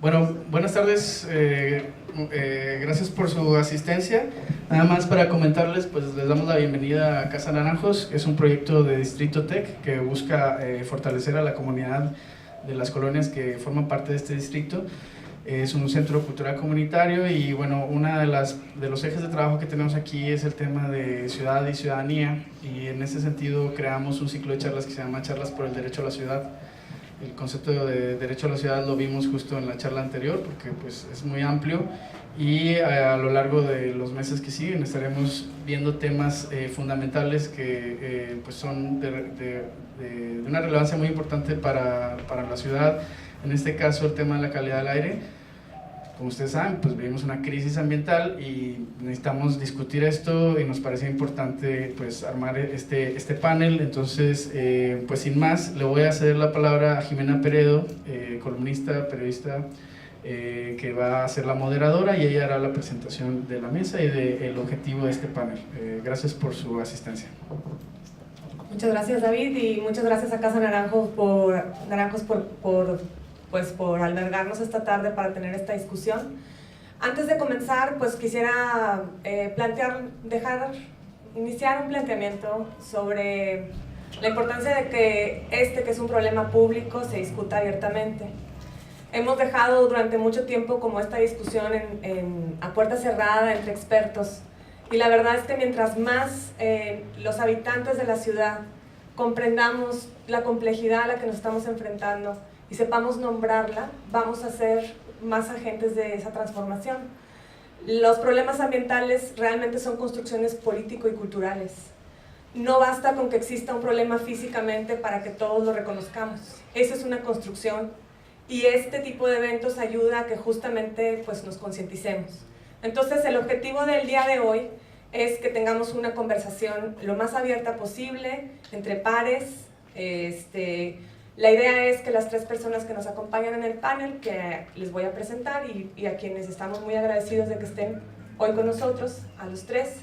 Bueno, buenas tardes, gracias por su asistencia. Nada más para comentarles, pues les damos la bienvenida a Casa Naranjos, que es un proyecto de Distrito Tech que busca fortalecer a la comunidad de las colonias que forman parte de este distrito. Es un centro cultural comunitario y bueno, uno de los ejes de trabajo que tenemos aquí es el tema de ciudad y ciudadanía, y en ese sentido creamos un ciclo de charlas que se llama Charlas por el Derecho a la Ciudad. El concepto de derecho a la ciudad lo vimos justo en la charla anterior porque pues, es muy amplio, y a lo largo de los meses que siguen estaremos viendo temas fundamentales que pues son de una relevancia muy importante para la ciudad. En este caso el tema de la calidad del aire. Como ustedes saben, pues vivimos una crisis ambiental y necesitamos discutir esto, y nos parece importante pues armar este panel. Entonces, pues sin más, le voy a ceder la palabra a Jimena Peredo, columnista, periodista, que va a ser la moderadora, y ella hará la presentación de la mesa y del objetivo de este panel. Gracias por su asistencia. Muchas gracias, David, y muchas gracias a Casa Naranjos por albergarnos esta tarde para tener esta discusión. Antes de comenzar, pues quisiera iniciar un planteamiento sobre la importancia de que que es un problema público, se discuta abiertamente. Hemos dejado durante mucho tiempo como esta discusión a puerta cerrada entre expertos, y la verdad es que mientras más los habitantes de la ciudad comprendamos la complejidad a la que nos estamos enfrentando y sepamos nombrarla, vamos a ser más agentes de esa transformación. Los problemas ambientales realmente son construcciones político y culturales. No basta con que exista un problema físicamente para que todos lo reconozcamos. Eso es una construcción, y este tipo de eventos ayuda a que justamente pues, nos concienticemos. Entonces, el objetivo del día de hoy es que tengamos una conversación lo más abierta posible, entre pares. La idea es que las tres personas que nos acompañan en el panel, que les voy a presentar y a quienes estamos muy agradecidos de que estén hoy con nosotros, a los tres,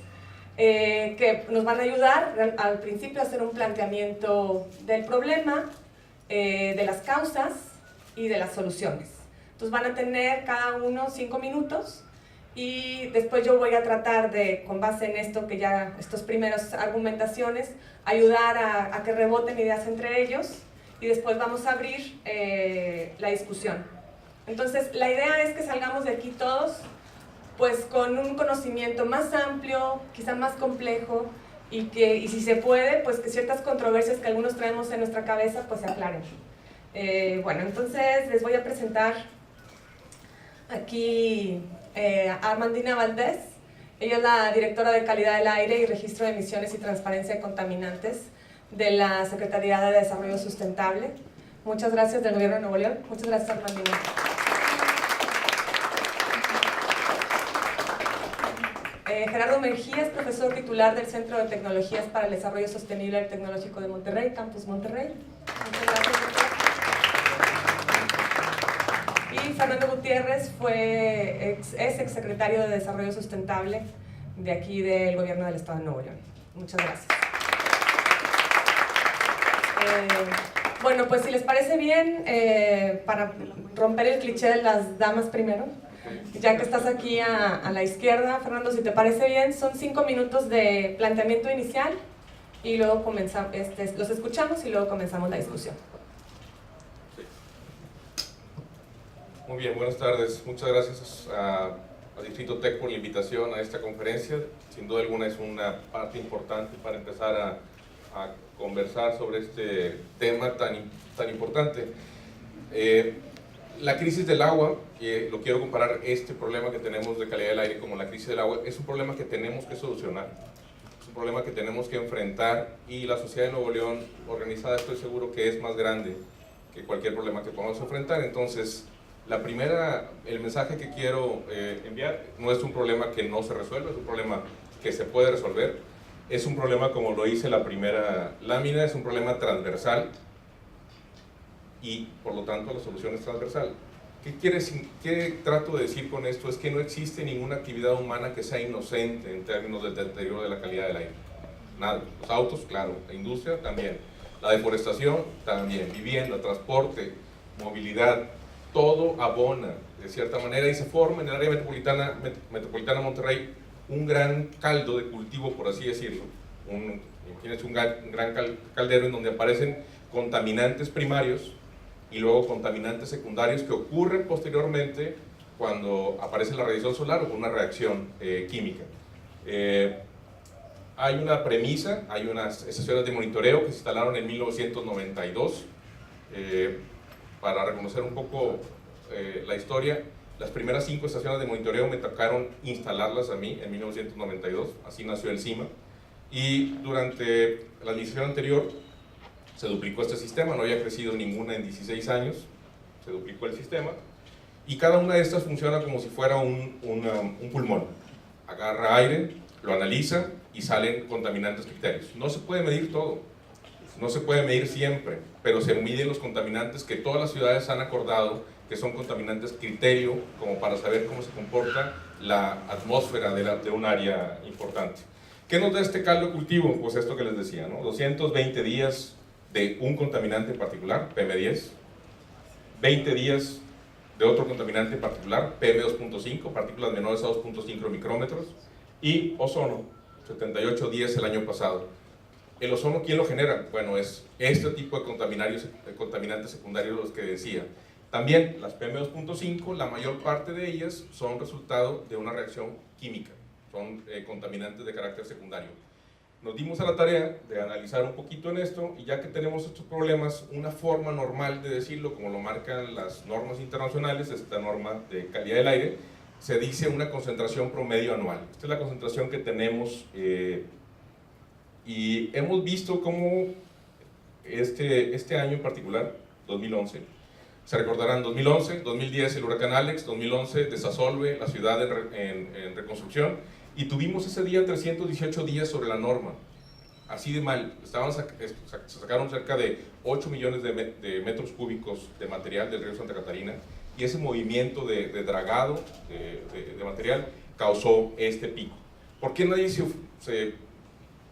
que nos van a ayudar al principio a hacer un planteamiento del problema, de las causas y de las soluciones. Entonces van a tener cada uno 5 minutos, y después yo voy a tratar de, con base en esto que ya, estas primeras argumentaciones, ayudar a que reboten ideas entre ellos, y después vamos a abrir la discusión. Entonces, la idea es que salgamos de aquí todos pues con un conocimiento más amplio, quizá más complejo, y si se puede, pues que ciertas controversias que algunos traemos en nuestra cabeza pues se aclaren. Bueno, entonces les voy a presentar aquí a Armandina Valdés. Ella es la directora de Calidad del Aire y Registro de Emisiones y Transparencia de Contaminantes de la Secretaría de Desarrollo Sustentable. Muchas gracias, del Gobierno de Nuevo León. Muchas gracias, Armandina. Gerardo Mejías, profesor titular del Centro de Tecnologías para el Desarrollo Sostenible del Tecnológico de Monterrey, Campus Monterrey. Muchas gracias, doctor. Y Fernando Gutiérrez es exsecretario de Desarrollo Sustentable de aquí del Gobierno del Estado de Nuevo León. Muchas gracias. Bueno, pues si les parece bien, para romper el cliché de las damas primero, ya que estás aquí a la izquierda, Fernando, si te parece bien, son 5 minutos de planteamiento inicial, y luego comenzamos, los escuchamos y luego comenzamos la discusión. Muy bien, buenas tardes. Muchas gracias a Distrito Tech por la invitación a esta conferencia. Sin duda alguna es una parte importante para empezar a conversar sobre este tema tan importante. La crisis del agua, lo quiero comparar este problema que tenemos de calidad del aire como la crisis del agua, es un problema que tenemos que solucionar, es un problema que tenemos que enfrentar, y la sociedad de Nuevo León organizada estoy seguro que es más grande que cualquier problema que podamos enfrentar. Entonces, el mensaje que quiero enviar no es un problema que no se resuelve, es un problema que se puede resolver. Es un problema, como lo hice en la primera lámina, es un problema transversal, y por lo tanto la solución es transversal. ¿Qué trato de decir con esto? Es que no existe ninguna actividad humana que sea inocente en términos del deterioro de la calidad del aire. Nada. Los autos, claro. La industria, también. La deforestación, también. Vivienda, transporte, movilidad. todo abona de cierta manera y se forma en el área metropolitana de Monterrey un gran caldo de cultivo, por así decirlo. Imagínense un gran caldero en donde aparecen contaminantes primarios y luego contaminantes secundarios que ocurren posteriormente cuando aparece la radiación solar o con una reacción química. Hay una premisa, hay unas estaciones de monitoreo que se instalaron en 1992 para reconocer un poco la historia. Las primeras 5 estaciones de monitoreo me tocaron instalarlas a mí en 1992, así nació el CIMA, y durante la administración anterior se duplicó este sistema, no había crecido ninguna en 16 años, se duplicó el sistema, y cada una de estas funciona como si fuera un pulmón. Agarra aire, lo analiza y salen contaminantes criterios. No se puede medir todo, no se puede medir siempre, pero se miden los contaminantes que todas las ciudades han acordado que son contaminantes criterio, como para saber cómo se comporta la atmósfera de un área importante. ¿Qué nos da este caldo de cultivo? Pues esto que les decía, ¿no? 220 días de un contaminante en particular, PM10, 20 días de otro contaminante en particular, PM2.5, partículas menores a 2.5 micrómetros, y ozono, 78 días el año pasado. ¿El ozono quién lo genera? Bueno, es este tipo de contaminantes secundarios los que decía. También las PM2.5, la mayor parte de ellas son resultado de una reacción química, son contaminantes de carácter secundario. Nos dimos a la tarea de analizar un poquito en esto, y ya que tenemos estos problemas, una forma normal de decirlo, como lo marcan las normas internacionales, esta norma de calidad del aire, se dice una concentración promedio anual. Esta es la concentración que tenemos, y hemos visto cómo este año en particular, 2011, se recordarán 2011, 2010 el huracán Alex, 2011 desasolve la ciudad en reconstrucción, y tuvimos ese día 318 días sobre la norma, así de mal. Se sacaron cerca de 8 millones de metros cúbicos de material del río Santa Catarina, y ese movimiento de dragado de material causó este pico. ¿Por qué nadie se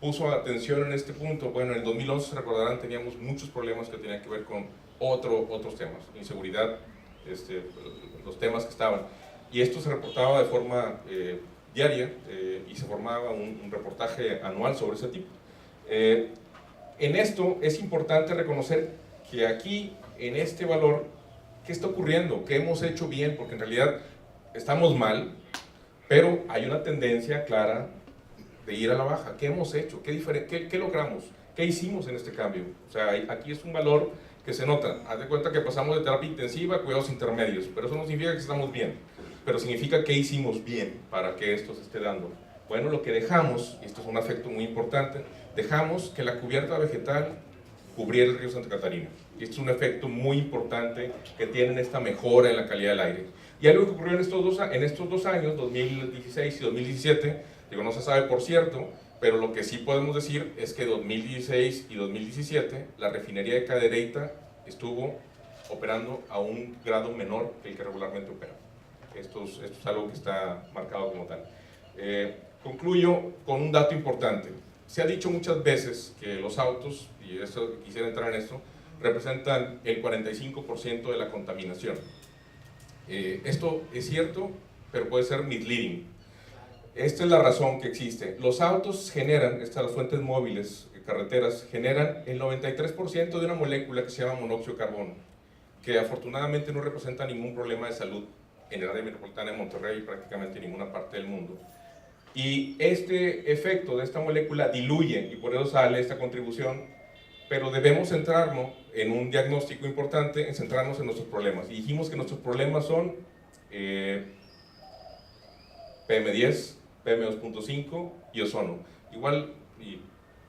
puso atención en este punto? Bueno, en el 2011, se recordarán, teníamos muchos problemas que tenían que ver con otros temas, inseguridad, los temas que estaban, y esto se reportaba de forma diaria, y se formaba un reportaje anual sobre ese tipo. En esto es importante reconocer que aquí, en este valor, ¿qué está ocurriendo? ¿Qué hemos hecho bien? Porque en realidad estamos mal, pero hay una tendencia clara de ir a la baja. ¿Qué hemos hecho? ¿Qué logramos? ¿Qué hicimos en este cambio? O sea, aquí es un valor que se nota. Haz de cuenta que pasamos de terapia intensiva a cuidados intermedios, pero eso no significa que estamos bien, pero significa que hicimos bien para que esto se esté dando. Bueno, lo que dejamos, y esto es un efecto muy importante, dejamos que la cubierta vegetal cubriera el río Santa Catarina, y esto es un efecto muy importante que tiene esta mejora en la calidad del aire. Y algo que ocurrió en estos dos años, 2016 y 2017, digo, no se sabe por cierto, pero lo que sí podemos decir es que 2016 y 2017 la refinería de Cadereyta estuvo operando a un grado menor que el que regularmente opera. Esto es algo que está marcado como tal. Concluyo con un dato importante. Se ha dicho muchas veces que los autos, y quisiera entrar en esto, representan el 45% de la contaminación. Esto es cierto, pero puede ser misleading. Esta es la razón que existe. Los autos generan, las fuentes móviles, carreteras, generan el 93% de una molécula que se llama monóxido de carbono, que afortunadamente no representa ningún problema de salud en el área metropolitana de Monterrey y prácticamente en ninguna parte del mundo. Y este efecto de esta molécula diluye, y por eso sale esta contribución, pero debemos centrarnos en un diagnóstico importante, en centrarnos en nuestros problemas. Y dijimos que nuestros problemas son PM10, PM2.5 y ozono. Igual, y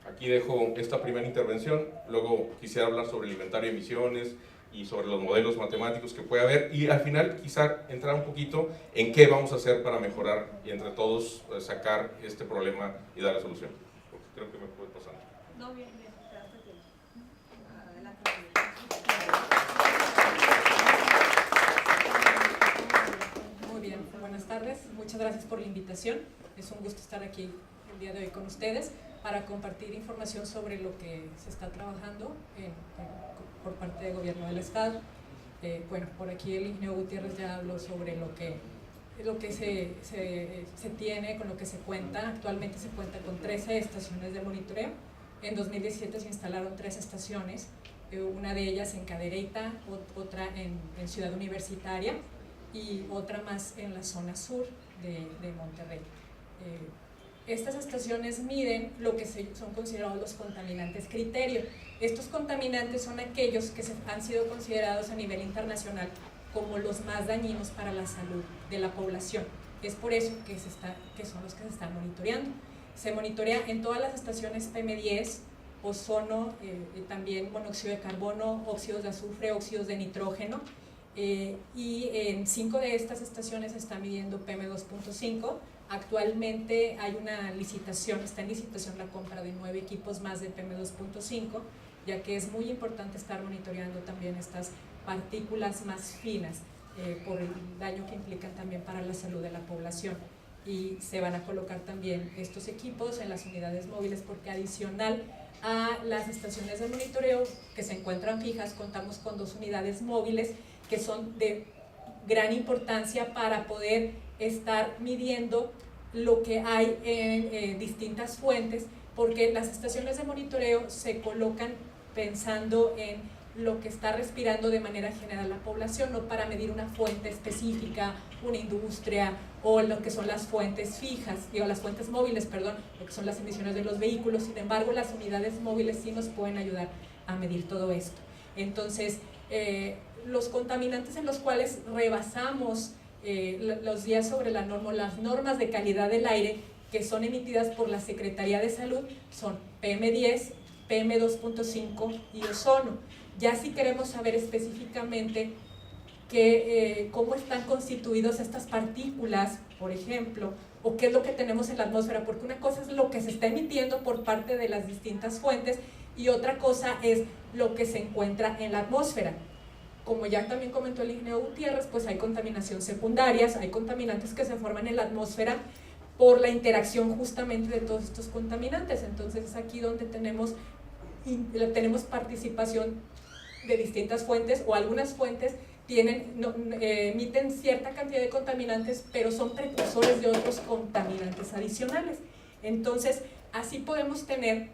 aquí dejo esta primera intervención, luego quisiera hablar sobre el inventario de emisiones y sobre los modelos matemáticos que puede haber, y al final quizá entrar un poquito en qué vamos a hacer para mejorar y entre todos sacar este problema y darle solución. Porque creo que me puede pasar. No, bien, bien, quedaste bien. Adelante. Muy bien, buenas tardes, muchas gracias por la invitación. Es un gusto estar aquí el día de hoy con ustedes para compartir información sobre lo que se está trabajando por parte del gobierno del estado. Bueno, por aquí el ingeniero Gutiérrez ya habló sobre lo que se tiene, con lo que se cuenta. Actualmente se cuenta con 13 estaciones de monitoreo. En 2017 se instalaron 3 estaciones, una de ellas en Cadereyta, otra en Ciudad Universitaria y otra más en la zona sur de Monterrey. Estas estaciones miden lo que son considerados los contaminantes criterio. Estos contaminantes son aquellos que han sido considerados a nivel internacional como los más dañinos para la salud de la población. Es por eso que son los que se están monitoreando. Se monitorea en todas las estaciones PM10, ozono, también monóxido de carbono, óxidos de azufre, óxidos de nitrógeno, y en 5 de estas estaciones se está midiendo PM2.5. Actualmente hay una licitación, está en licitación la compra de 9 equipos más de PM2.5, ya que es muy importante estar monitoreando también estas partículas más finas por el daño que implican también para la salud de la población. Y se van a colocar también estos equipos en las unidades móviles, porque adicional a las estaciones de monitoreo que se encuentran fijas, contamos con 2 unidades móviles que son de gran importancia para poder estar midiendo lo que hay en distintas fuentes, porque las estaciones de monitoreo se colocan pensando en lo que está respirando de manera general la población, no para medir una fuente específica, una industria, o lo que son las fuentes fijas, las fuentes móviles, perdón, lo que son las emisiones de los vehículos. Sin embargo, las unidades móviles sí nos pueden ayudar a medir todo esto. Entonces, los contaminantes en los cuales rebasamos los días sobre la norma, las normas de calidad del aire que son emitidas por la Secretaría de Salud son PM10, PM2.5 y ozono. Ya si queremos saber específicamente cómo están constituidos estas partículas, por ejemplo, o qué es lo que tenemos en la atmósfera, porque una cosa es lo que se está emitiendo por parte de las distintas fuentes y otra cosa es lo que se encuentra en la atmósfera. Como ya también comentó el ingeniero Gutiérrez, pues hay contaminación secundarias, hay contaminantes que se forman en la atmósfera por la interacción justamente de todos estos contaminantes. Entonces es aquí donde tenemos participación de distintas fuentes, o algunas fuentes emiten cierta cantidad de contaminantes, pero son precursores de otros contaminantes adicionales. Entonces así podemos tener,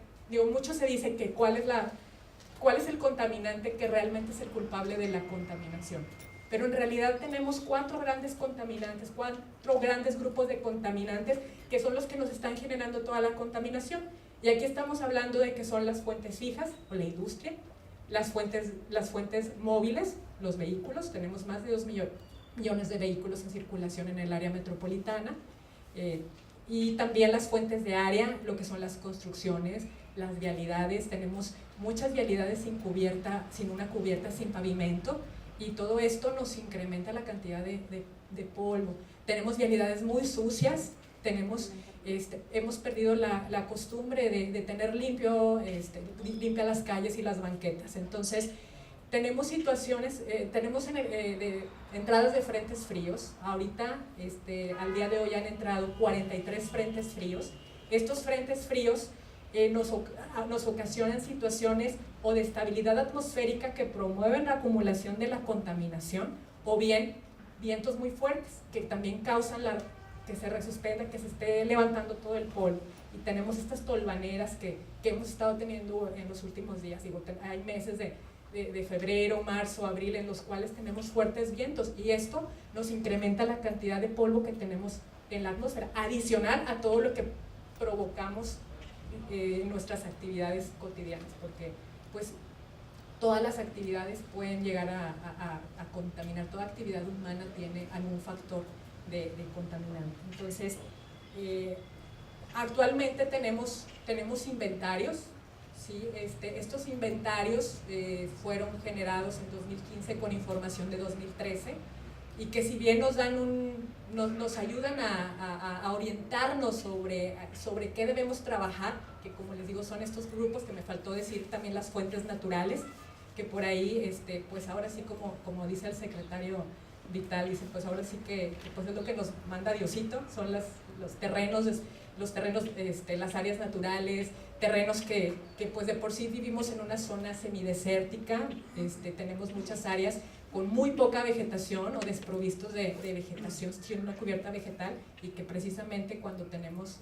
mucho se dice que cuál es el contaminante que realmente es el culpable de la contaminación. Pero en realidad tenemos 4 grandes contaminantes, 4 grandes grupos de contaminantes que son los que nos están generando toda la contaminación. Y aquí estamos hablando de que son las fuentes fijas o la industria, las fuentes móviles, los vehículos. Tenemos más de 2 millones de vehículos en circulación en el área metropolitana, y también las fuentes de área, lo que son las construcciones, las vialidades. Tenemos muchas vialidades sin una cubierta, sin pavimento, y todo esto nos incrementa la cantidad de polvo. Tenemos vialidades muy sucias, hemos perdido la costumbre de tener limpia las calles y las banquetas. Entonces tenemos situaciones, tenemos entradas de frentes fríos. Ahorita, al día de hoy han entrado 43 frentes fríos. Estos frentes fríos nos ocasionan situaciones o de estabilidad atmosférica que promueven la acumulación de la contaminación, o bien vientos muy fuertes que también causan que se resuspenda, que se esté levantando todo el polvo. Y tenemos estas tolvaneras que hemos estado teniendo en los últimos días. Hay meses de febrero, marzo, abril, en los cuales tenemos fuertes vientos, y esto nos incrementa la cantidad de polvo que tenemos en la atmósfera, adicional a todo lo que provocamos en nuestras actividades cotidianas, porque pues todas las actividades pueden llegar a contaminar. Toda actividad humana tiene algún factor de contaminante. Entonces, actualmente tenemos inventarios, ¿sí? Estos inventarios fueron generados en 2015 con información de 2013, y que si bien nos ayudan a orientarnos sobre qué debemos trabajar, que como les digo son estos grupos, que me faltó decir también las fuentes naturales, que por ahí pues ahora sí, como dice el secretario Vital, dice pues ahora sí que pues es lo que nos manda Diosito, son los terrenos, las áreas naturales, terrenos que pues de por sí vivimos en una zona semidesértica. Tenemos muchas áreas con muy poca vegetación o desprovistos de vegetación, sin una cubierta vegetal, y que precisamente cuando tenemos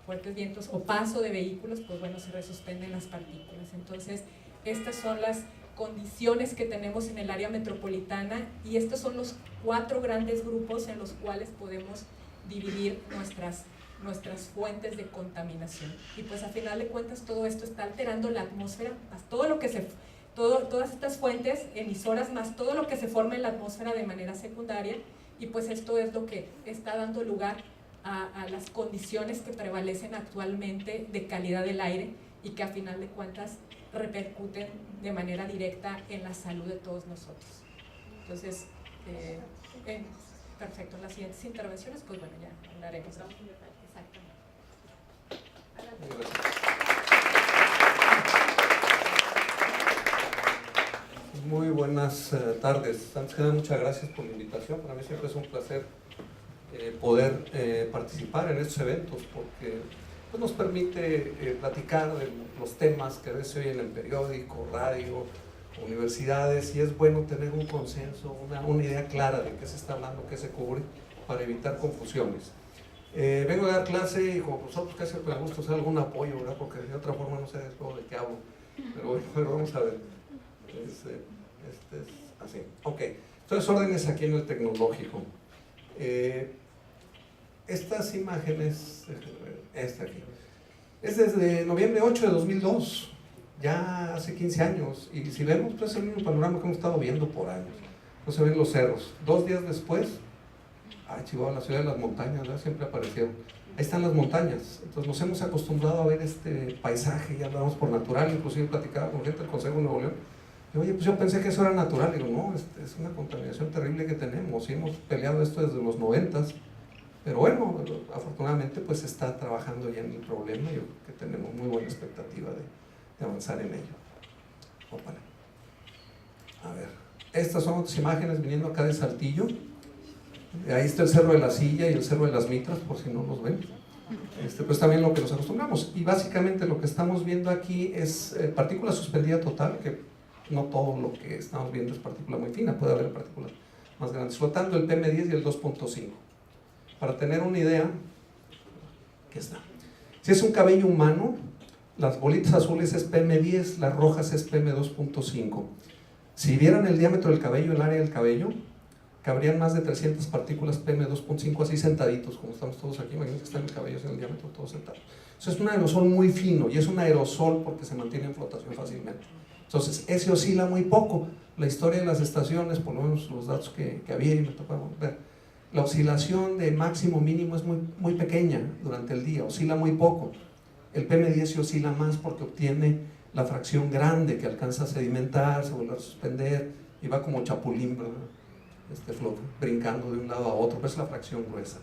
fuertes vientos o paso de vehículos, pues bueno, se resuspenden las partículas. Entonces, estas son las condiciones que tenemos en el área metropolitana, y estos son los 4 grandes grupos en los cuales podemos dividir nuestras fuentes de contaminación. Y pues a final de cuentas todo esto está alterando la atmósfera, más todas estas fuentes emisoras, más todo lo que se forma en la atmósfera de manera secundaria, y pues esto es lo que está dando lugar a las condiciones que prevalecen actualmente de calidad del aire, y que a final de cuentas repercuten de manera directa en la salud de todos nosotros. Entonces, perfecto, en las siguientes intervenciones, pues bueno, ya hablaremos. Exactamente. Muy buenas tardes. Antes que nada, muchas gracias por la invitación. Para mí siempre es un placer poder participar en estos eventos, porque pues, nos permite platicar de los temas que a veces se oyen en periódico, radio, universidades, y es bueno tener un consenso, una idea clara de qué se está hablando, qué se cubre, para evitar confusiones. Vengo a dar clase, y como profesor pues casi me gusta usar algún apoyo, ¿verdad? Porque de otra forma no sé de qué hablo, pero bueno, vamos a ver. Este es así. Ok, entonces órdenes aquí en el tecnológico. Estas imágenes, esta aquí, es desde noviembre 8 de 2002, ya hace 15 años, y si vemos, pues es el mismo panorama que hemos estado viendo por años. No se ven los cerros. 2 días después, Chihuahua, la ciudad de las montañas, ¿verdad? Siempre aparecieron. Ahí están las montañas. Entonces nos hemos acostumbrado a ver este paisaje, ya hablamos por natural, inclusive platicaba con gente del Consejo de Nuevo León. Y, oye, pues yo pensé que eso era natural. Digo, no, es una contaminación terrible que tenemos, y hemos peleado esto desde los 90s. Pero bueno, afortunadamente pues se está trabajando ya en el problema, y yo creo que tenemos muy buena expectativa de avanzar en ello. Ópala. A ver, estas son otras imágenes viniendo acá de Saltillo. Ahí está el Cerro de la Silla y el Cerro de las Mitras, por si no los ven. Pues también lo que nos acostumbramos, y básicamente lo que estamos viendo aquí es partícula suspendida total, que no todo lo que estamos viendo es partícula muy fina, puede haber partículas más grandes, flotando el PM10 y el 2.5. Para tener una idea, aquí está. Si es un cabello humano, las bolitas azules es PM10, las rojas es PM2.5. Si vieran el diámetro del cabello, el área del cabello, cabrían más de 300 partículas PM2.5 así sentaditos, como estamos todos aquí. Imagínense que están el cabello en el diámetro, todos sentados. Eso es un aerosol muy fino, y es un aerosol porque se mantiene en flotación fácilmente. Entonces, ese oscila muy poco. La historia de las estaciones, por lo menos los datos que había y me tocaba ver, la oscilación de máximo mínimo es muy pequeña durante el día, oscila muy poco. El PM10 se oscila más porque obtiene la fracción grande que alcanza a sedimentar, se vuelve a suspender, y va como chapulín, ¿verdad? Brincando de un lado a otro, pero es la fracción gruesa.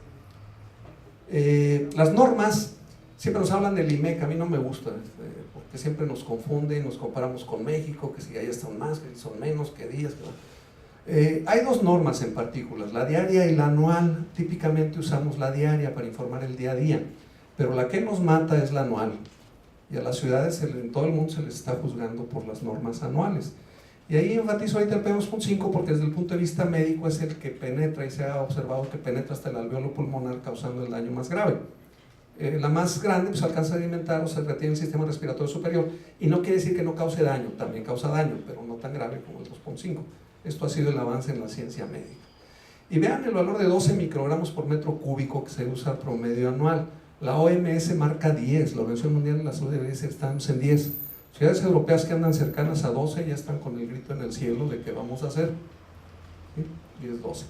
Las normas, siempre nos hablan del IMEC, a mí no me gusta, porque siempre nos confunde, nos comparamos con México, que si ahí están más, que si son menos, que días, hay 2 normas en particular, la diaria y la anual. Típicamente usamos la diaria para informar el día a día, pero la que nos mata es la anual, y a las ciudades en todo el mundo se les está juzgando por las normas anuales. Y ahí enfatizo ahorita el PM2.5 porque desde el punto de vista médico es el que penetra, y se ha observado que penetra hasta el alveolo pulmonar, causando el daño más grave. La más grande pues alcanza a alimentar o se retiene el sistema respiratorio superior, y no quiere decir que no cause daño, también causa daño, pero no tan grave como el 2.5. Esto ha sido el avance en la ciencia médica. Y vean el valor de 12 microgramos por metro cúbico que se usa promedio anual. La OMS marca 10, la Organización Mundial de la Salud debería ser, estamos en 10. Ciudades europeas que andan cercanas a 12 ya están con el grito en el cielo de qué vamos a hacer. ¿Sí? 10-12.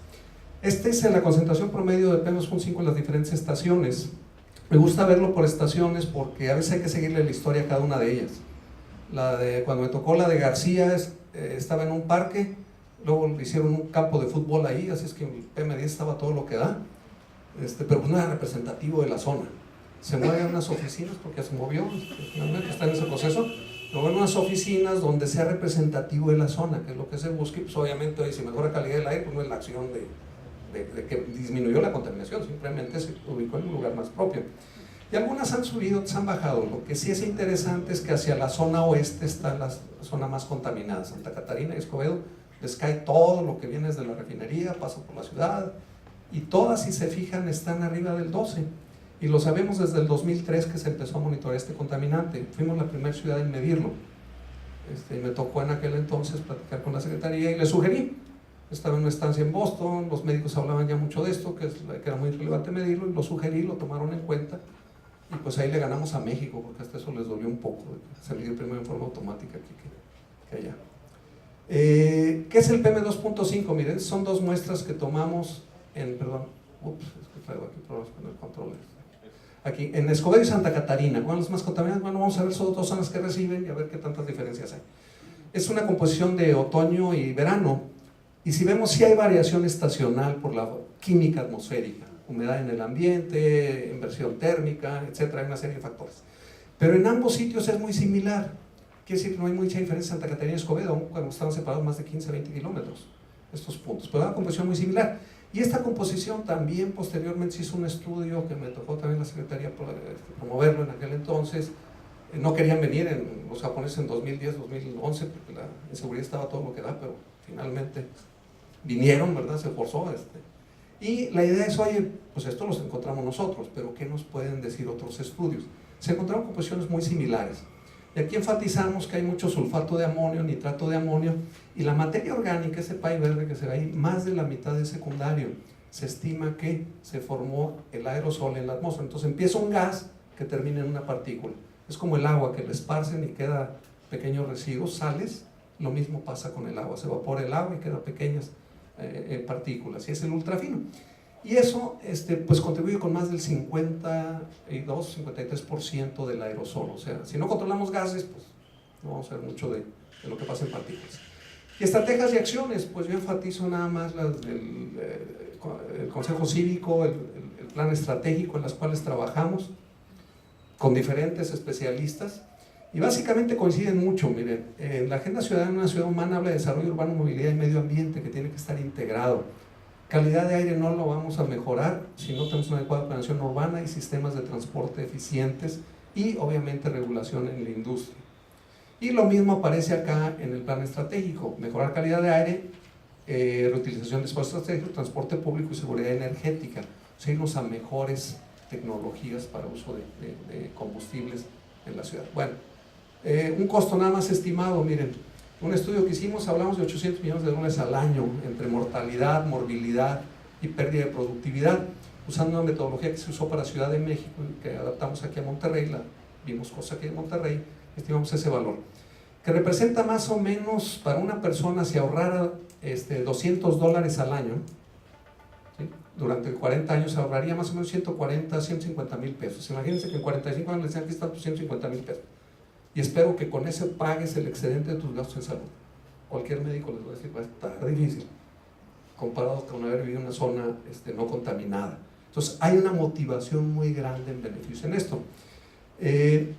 Esta es la concentración promedio de PM2.5 en las diferentes estaciones. Me gusta verlo por estaciones porque a veces hay que seguirle la historia a cada una de ellas. Cuando me tocó la de García, estaba en un parque, luego le hicieron un campo de fútbol ahí, así es que el PM10 estaba todo lo que da, pero pues no era representativo de la zona. Se mueven unas oficinas porque ya se movió, finalmente está en ese proceso. Luego en unas oficinas donde sea representativo de la zona, que es lo que se busca. Pues obviamente hoy si mejora calidad del aire, pues no es la acción de que disminuyó la contaminación, simplemente se ubicó en un lugar más propio. Y algunas han subido, otras han bajado. Lo que sí es interesante es que hacia la zona oeste está la zona más contaminada, Santa Catarina y Escobedo, les cae todo lo que viene desde la refinería, pasa por la ciudad, y todas, si se fijan, están arriba del 12, y lo sabemos desde el 2003 que se empezó a monitorear este contaminante. Fuimos la primera ciudad en medirlo. Me tocó en aquel entonces platicar con la Secretaría y le sugerí. Estaba en una estancia en Boston, los médicos hablaban ya mucho de esto, que era muy relevante medirlo, y lo sugerí, lo tomaron en cuenta, y pues ahí le ganamos a México, porque hasta eso les dolió un poco, se midió primero en forma automática aquí que allá. ¿Qué es el PM2.5? Miren, son dos muestras que tomamos en, perdón, es que traigo aquí problemas con el control. Aquí, en Escobedo y Santa Catarina. ¿Cuáles los más contaminados? Bueno, vamos a ver, son dos zonas que reciben y a ver qué tantas diferencias hay. Es una composición de otoño y verano, y si vemos, sí hay variación estacional por la química atmosférica, humedad en el ambiente, inversión térmica, etcétera, hay una serie de factores. Pero en ambos sitios es muy similar. Quiere decir que no hay mucha diferencia en Santa Catarina y Escobedo, aun cuando estaban separados más de 15 a 20 kilómetros, estos puntos, pero una composición muy similar. Y esta composición también posteriormente se hizo un estudio que me tocó también la Secretaría promoverlo en aquel entonces. No querían venir los japoneses en 2010, 2011, porque la inseguridad estaba todo lo que da, pero finalmente vinieron, ¿verdad? Se forzó. Y la idea es, oye, pues esto los encontramos nosotros, pero ¿qué nos pueden decir otros estudios? Se encontraron composiciones muy similares. Y aquí enfatizamos que hay mucho sulfato de amonio, nitrato de amonio, y la materia orgánica, ese pay verde que se ve ahí, más de la mitad es secundario. Se estima que se formó el aerosol en la atmósfera. Entonces empieza un gas que termina en una partícula. Es como el agua que le esparcen y queda pequeños residuos, sales. Lo mismo pasa con el agua, se evapora el agua y quedan pequeñas partículas, y es el ultrafino. Y eso pues contribuye con más del 52-53% del aerosol. O sea, si no controlamos gases, pues no vamos a ver mucho de lo que pasa en partículas. Y estrategias y acciones, pues yo enfatizo nada más las del el Consejo Cívico, el plan estratégico en las cuales trabajamos con diferentes especialistas, y básicamente coinciden mucho. Miren, la Agenda Ciudadana de una Ciudad Humana habla de desarrollo urbano, movilidad y medio ambiente, que tiene que estar integrado. Calidad de aire no lo vamos a mejorar si no tenemos una adecuada planeación urbana y sistemas de transporte eficientes, y obviamente regulación en la industria. Y lo mismo aparece acá en el plan estratégico: mejorar calidad de aire, reutilización de espacios estratégicos, transporte público y seguridad energética. O sea, irnos a mejores tecnologías para uso de combustibles en la ciudad. Bueno, un costo nada más estimado, miren, un estudio que hicimos, hablamos de $800 millones al año entre mortalidad, morbilidad y pérdida de productividad, usando una metodología que se usó para Ciudad de México y que adaptamos aquí a Monterrey. Vimos cosas aquí en Monterrey, estimamos ese valor, que representa más o menos para una persona, si ahorrara $200 al año, ¿sí? Durante 40 años se ahorraría más o menos 140, 150 mil pesos. Imagínense que en 45 años les decían: aquí están tus 150 mil pesos. Y espero que con eso pagues el excedente de tus gastos en salud. Cualquier médico les va a decir: va a estar difícil, comparado con haber vivido en una zona no contaminada. Entonces hay una motivación muy grande en beneficio en esto. El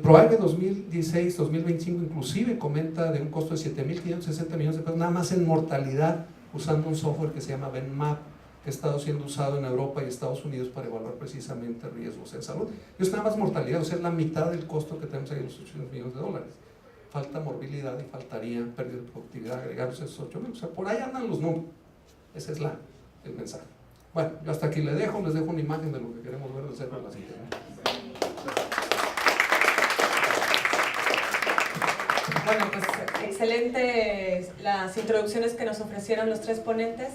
PROAIBE 2016-2025 inclusive comenta de un costo de 7.560 millones de pesos nada más en mortalidad, usando un software que se llama VenMap, que ha estado siendo usado en Europa y Estados Unidos para evaluar precisamente riesgos en salud. Y es nada más mortalidad, o sea, es la mitad del costo que tenemos ahí, los $800 millones. Falta morbilidad y faltaría pérdida de productividad, agregados esos 8 millones. O sea, por ahí andan los números. Ese es el mensaje. Bueno, yo hasta aquí les dejo una imagen de lo que queremos ver de cerca de la siguiente. Bueno, pues excelentes las introducciones que nos ofrecieron los tres ponentes.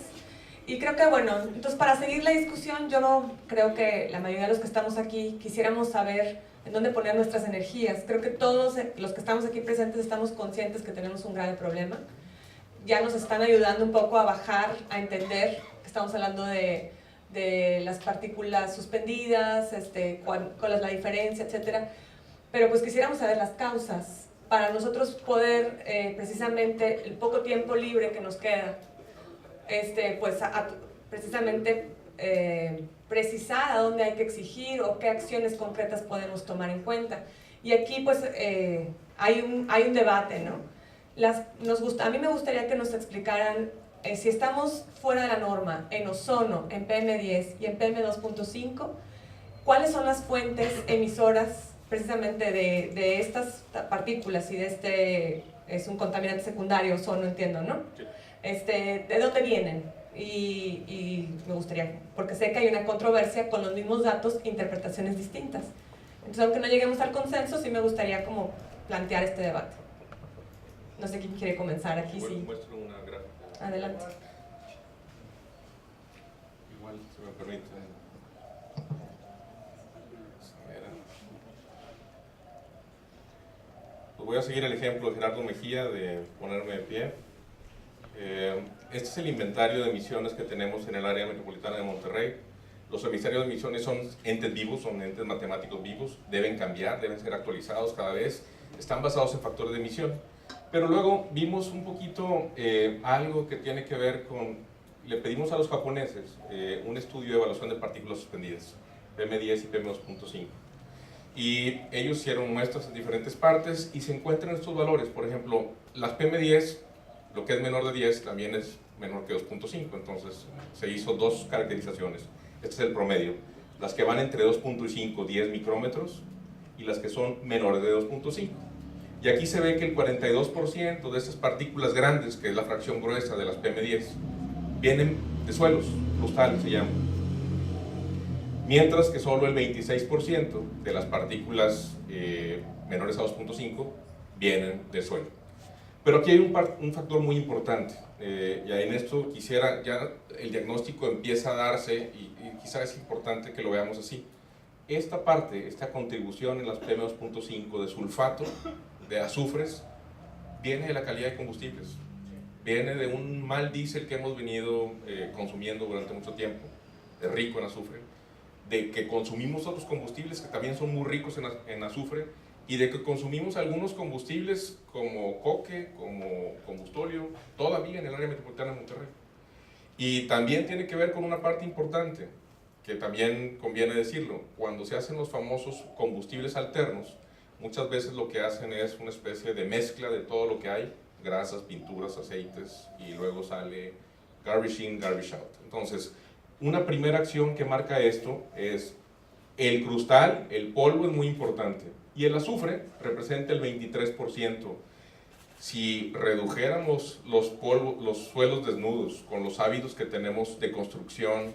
Y creo que, bueno, entonces para seguir la discusión, yo creo que la mayoría de los que estamos aquí quisiéramos saber en dónde poner nuestras energías. Creo que todos los que estamos aquí presentes estamos conscientes que tenemos un grave problema. Ya nos están ayudando un poco a bajar, a entender que estamos hablando de las partículas suspendidas, cuál es la diferencia, etcétera. Pero pues quisiéramos saber las causas para nosotros poder, precisamente, el poco tiempo libre que nos queda, pues precisamente precisar a dónde hay que exigir o qué acciones concretas podemos tomar en cuenta. Y aquí pues hay un debate, ¿no? A mí me gustaría que nos explicaran si estamos fuera de la norma en ozono, en PM10 y en PM2.5, ¿cuáles son las fuentes emisoras precisamente de estas partículas y de este, es un contaminante secundario, ozono, entiendo, ¿no? Sí. ¿De dónde vienen? Y me gustaría, porque sé que hay una controversia con los mismos datos, interpretaciones distintas. Entonces, aunque no lleguemos al consenso, sí me gustaría como plantear este debate. No sé quién quiere comenzar aquí. Bueno, Sí. muestro una gráfica. Adelante. Igual, si me permite. Pues voy a seguir el ejemplo de Gerardo Mejía de ponerme de pie. Este es el inventario de emisiones que tenemos en el área metropolitana de Monterrey. Los emisarios de emisiones son entes vivos, son entes matemáticos vivos, deben cambiar, deben ser actualizados cada vez, están basados en factores de emisión. Pero luego vimos un poquito algo que tiene que ver con, le pedimos a los japoneses un estudio de evaluación de partículas suspendidas, PM10 y PM2.5. Y ellos hicieron muestras en diferentes partes y se encuentran estos valores. Por ejemplo, las PM10, lo que es menor de 10 también es menor que 2.5, entonces se hizo dos caracterizaciones. Este es el promedio, las que van entre 2.5 y 10 micrómetros y las que son menores de 2.5. Y aquí se ve que el 42% de estas partículas grandes, que es la fracción gruesa de las PM10, vienen de suelos, crustales se llaman. Mientras que solo el 26% de las partículas menores a 2.5 vienen del suelo. Pero aquí hay un factor muy importante, y en esto quisiera, ya el diagnóstico empieza a darse, y quizás es importante que lo veamos así. Esta parte, esta contribución en las PM2.5 de sulfato, de azufres, viene de la calidad de combustibles, viene de un mal diésel que hemos venido consumiendo durante mucho tiempo, de rico en azufre, de que consumimos otros combustibles que también son muy ricos en azufre, y de que consumimos algunos combustibles como coque, como combustóleo, todavía en el área metropolitana de Monterrey. Y también tiene que ver con una parte importante, que también conviene decirlo, cuando se hacen los famosos combustibles alternos, muchas veces lo que hacen es una especie de mezcla de todo lo que hay, grasas, pinturas, aceites, y luego sale garbage in, garbage out. Entonces, una primera acción que marca esto es el crustal, el polvo es muy importante, y el azufre representa el 23%. Si redujéramos los suelos desnudos con los hábitos que tenemos de construcción,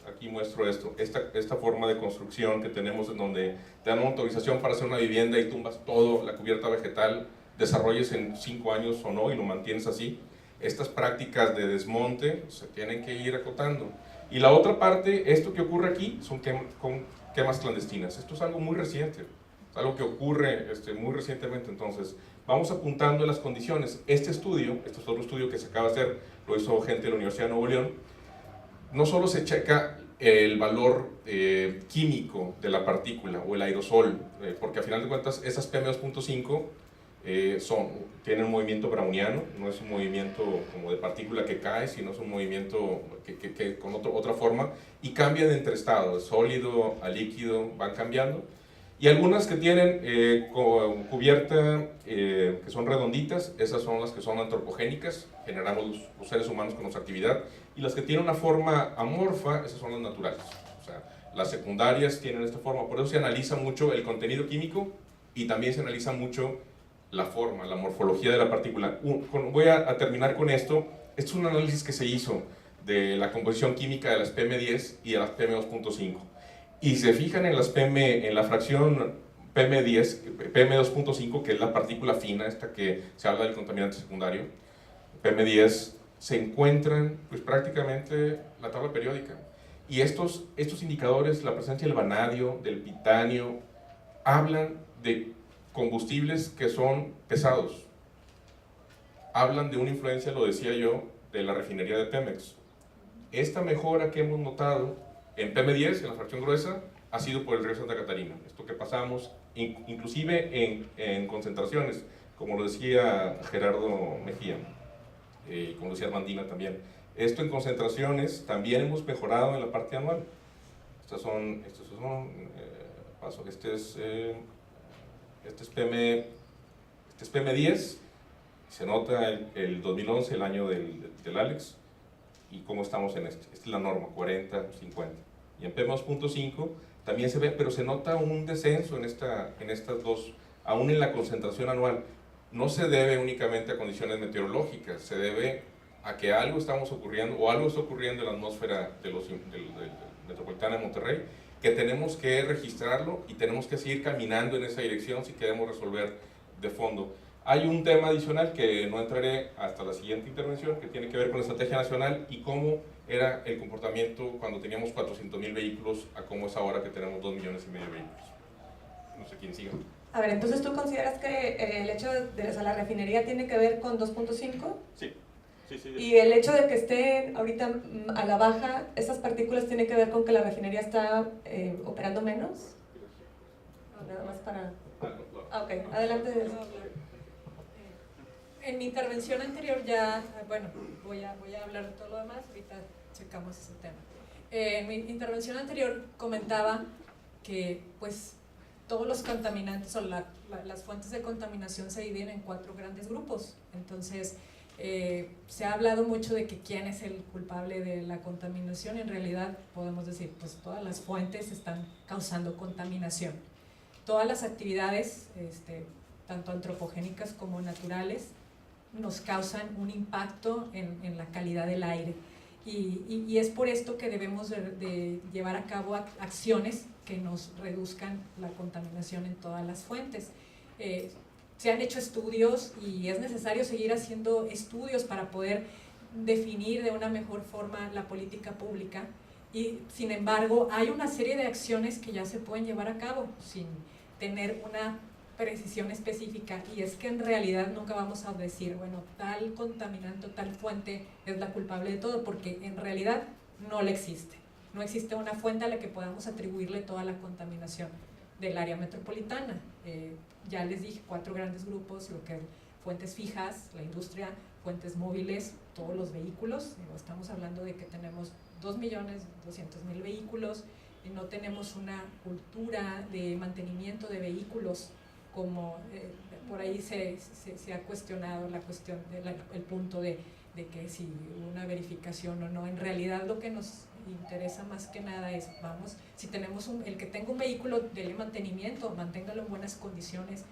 aquí muestro esto, esta forma de construcción que tenemos en donde te dan una autorización para hacer una vivienda y tumbas todo, la cubierta vegetal, desarrolles en 5 años o no y lo mantienes así, estas prácticas de desmonte se tienen que ir acotando. Y la otra parte, esto que ocurre aquí, son quemas clandestinas. Esto es algo muy reciente, es algo que ocurre muy recientemente. Entonces, vamos apuntando en las condiciones. Este es otro estudio que se acaba de hacer, lo hizo gente de la Universidad de Nuevo León. No solo se checa el valor químico de la partícula o el aerosol, porque a final de cuentas esas PM2.5 tienen un movimiento browniano, no es un movimiento como de partícula que cae, sino es un movimiento que con otra forma, y cambian entre estados, sólido a líquido, van cambiando. Y algunas que tienen cubierta, que son redonditas, esas son las que son antropogénicas, generamos los seres humanos con nuestra actividad, y las que tienen una forma amorfa, esas son las naturales. O sea, las secundarias tienen esta forma, por eso se analiza mucho el contenido químico y también se analiza mucho la forma, la morfología de la partícula. Voy a terminar con esto. Este es un análisis que se hizo de la composición química de las PM10 y de las PM2.5. Y se fijan en la fracción PM10, PM2.5, que es la partícula fina, esta que se habla del contaminante secundario, PM10, se encuentran pues prácticamente la tabla periódica. Y estos indicadores, la presencia del vanadio, del titanio, hablan de combustibles que son pesados. Hablan de una influencia, lo decía yo, de la refinería de Pemex. Esta mejora que hemos notado en PM10, en la fracción gruesa, ha sido por el río Santa Catarina. Esto que pasamos, inclusive en concentraciones, como lo decía Gerardo Mejía, y como lo decía Armandina también. Esto en concentraciones también hemos mejorado en la parte anual. Este es PM10, se nota el 2011, el año del Alex, y cómo estamos en este. Esta es la norma, 40, 50. Y en PM2.5 también se ve, pero se nota un descenso en estas dos, aún en la concentración anual. No se debe únicamente a condiciones meteorológicas, se debe a que algo estamos ocurriendo, o algo está ocurriendo en la atmósfera del metropolitana de Monterrey, que tenemos que registrarlo y tenemos que seguir caminando en esa dirección si queremos resolver de fondo. Hay un tema adicional que no entraré hasta la siguiente intervención, que tiene que ver con la estrategia nacional y cómo era el comportamiento cuando teníamos 400,000 vehículos a cómo es ahora que tenemos 2,5 millones de vehículos. No sé quién siga. A ver, entonces ¿tú consideras que el hecho de la refinería tiene que ver con 2.5? Sí. Sí. Y el hecho de que estén ahorita a la baja, ¿esas partículas tienen que ver con que la refinería está operando menos? Nada más para... Ok, adelante. En mi intervención anterior ya, bueno, voy a hablar de todo lo demás, ahorita checamos ese tema. En mi intervención anterior comentaba que pues todos los contaminantes o las fuentes de contaminación se dividen en 4 grandes grupos. Entonces, se ha hablado mucho de que quién es el culpable de la contaminación. En realidad podemos decir, pues todas las fuentes están causando contaminación. Todas las actividades, tanto antropogénicas como naturales, nos causan un impacto en la calidad del aire. Y es por esto que debemos de llevar a cabo acciones que nos reduzcan la contaminación en todas las fuentes. Se han hecho estudios y es necesario seguir haciendo estudios para poder definir de una mejor forma la política pública, y sin embargo hay una serie de acciones que ya se pueden llevar a cabo sin tener una precisión específica, y es que en realidad nunca vamos a decir, bueno, tal contaminante, tal fuente es la culpable de todo, porque en realidad no le existe. No existe una fuente a la que podamos atribuirle toda la contaminación del área metropolitana. Ya les dije, 4 grandes grupos, lo que fuentes fijas, la industria, fuentes móviles, todos los vehículos. Estamos hablando de que tenemos 2,200,000 vehículos y no tenemos una cultura de mantenimiento de vehículos, como por ahí se ha cuestionado la cuestión el punto de que si una verificación o no. En realidad lo que nos interesa más que nada es, vamos, si tenemos el que tenga un vehículo, dele mantenimiento, manténgalo en buenas condiciones,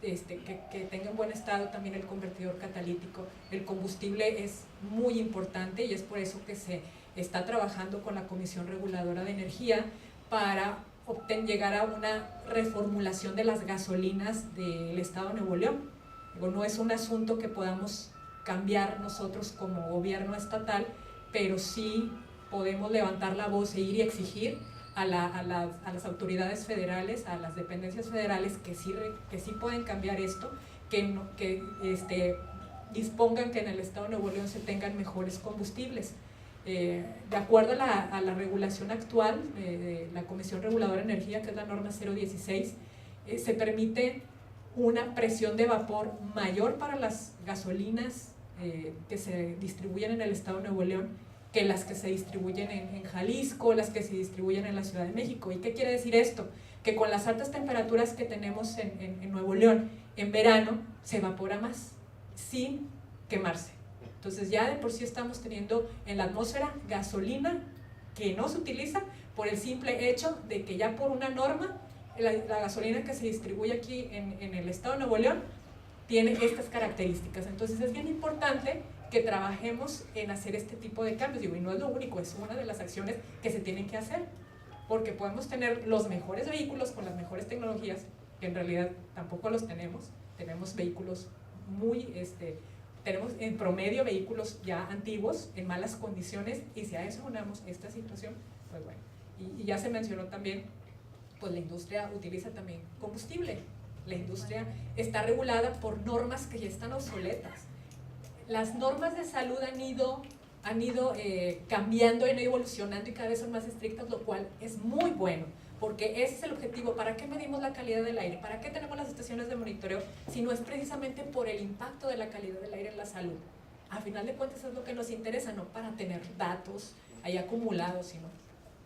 que tenga en buen estado también el convertidor catalítico. El combustible es muy importante y es por eso que se está trabajando con la Comisión Reguladora de Energía para llegar a una reformulación de las gasolinas del Estado de Nuevo León. No es un asunto que podamos cambiar nosotros como gobierno estatal, pero sí podemos levantar la voz e ir y exigir a las autoridades federales, a las dependencias federales que sí pueden cambiar esto, que dispongan que en el Estado de Nuevo León se tengan mejores combustibles. De acuerdo a la regulación actual de la Comisión Reguladora de Energía, que es la norma 016, se permite una presión de vapor mayor para las gasolinas que se distribuyen en el Estado de Nuevo León que las que se distribuyen en Jalisco, las que se distribuyen en la Ciudad de México. ¿Y qué quiere decir esto? Que con las altas temperaturas que tenemos en Nuevo León, en verano se evapora más, sin quemarse. Entonces ya de por sí estamos teniendo en la atmósfera gasolina que no se utiliza por el simple hecho de que ya por una norma, la gasolina que se distribuye aquí en el Estado de Nuevo León tiene estas características. Entonces es bien importante que trabajemos en hacer este tipo de cambios. Y no es lo único, es una de las acciones que se tienen que hacer, porque podemos tener los mejores vehículos con las mejores tecnologías, que en realidad tampoco los tenemos. Tenemos vehículos tenemos en promedio vehículos ya antiguos, en malas condiciones, y si a eso unamos esta situación, pues bueno. Y ya se mencionó también, pues la industria utiliza también combustible. La industria está regulada por normas que ya están obsoletas. Las normas de salud han ido cambiando y evolucionando y cada vez son más estrictas, lo cual es muy bueno, porque ese es el objetivo. ¿Para qué medimos la calidad del aire? ¿Para qué tenemos las estaciones de monitoreo? Si no es precisamente por el impacto de la calidad del aire en la salud. A final de cuentas es lo que nos interesa, no para tener datos ahí acumulados, sino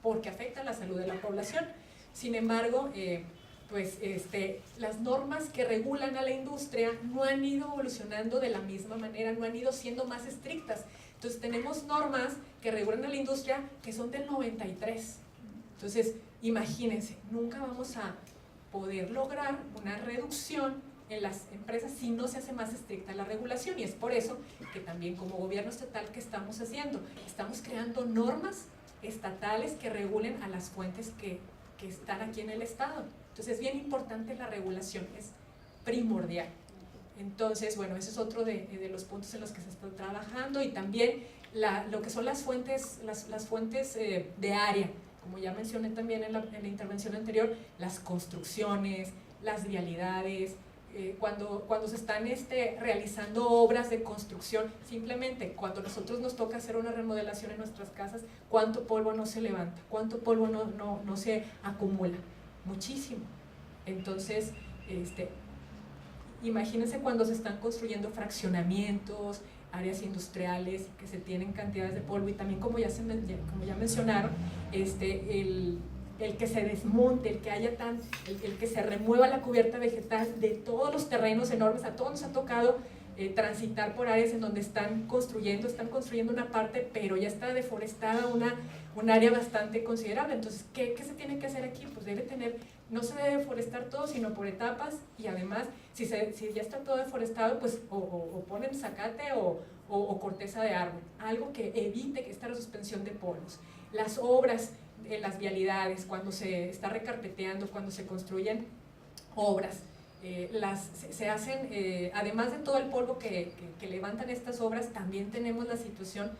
porque afecta a la salud de la población. Sin embargo, las normas que regulan a la industria no han ido evolucionando de la misma manera, no han ido siendo más estrictas. Entonces tenemos normas que regulan a la industria que son del 93. Entonces imagínense, nunca vamos a poder lograr una reducción en las empresas si no se hace más estricta la regulación, y es por eso que también como gobierno estatal, ¿qué estamos haciendo? Estamos creando normas estatales que regulen a las fuentes que están aquí en el estado. Entonces es bien importante la regulación, es primordial. Entonces, bueno, ese es otro de los puntos en los que se está trabajando, y también lo que son las fuentes de área, como ya mencioné también en la intervención anterior, las construcciones, las vialidades, cuando se están realizando obras de construcción, simplemente cuando nosotros nos toca hacer una remodelación en nuestras casas, ¿cuánto polvo no se levanta? ¿Cuánto polvo no se acumula? Muchísimo. Entonces, imagínense cuando se están construyendo fraccionamientos, áreas industriales, que se tienen cantidades de polvo, y también como ya mencionaron, el que se desmonte, el que se remueva la cubierta vegetal de todos los terrenos enormes. A todos nos ha tocado transitar por áreas en donde están construyendo una parte, pero ya está deforestada un área bastante considerable. Entonces, ¿qué se tiene que hacer aquí? Pues no se debe deforestar todo, sino por etapas, y además, si ya está todo deforestado, pues o ponen zacate o corteza de árbol, algo que evite que esta suspensión de polvos. Las obras en las vialidades, cuando se está recarpeteando, cuando se construyen obras, se hacen, además de todo el polvo que levantan estas obras, también tenemos la situación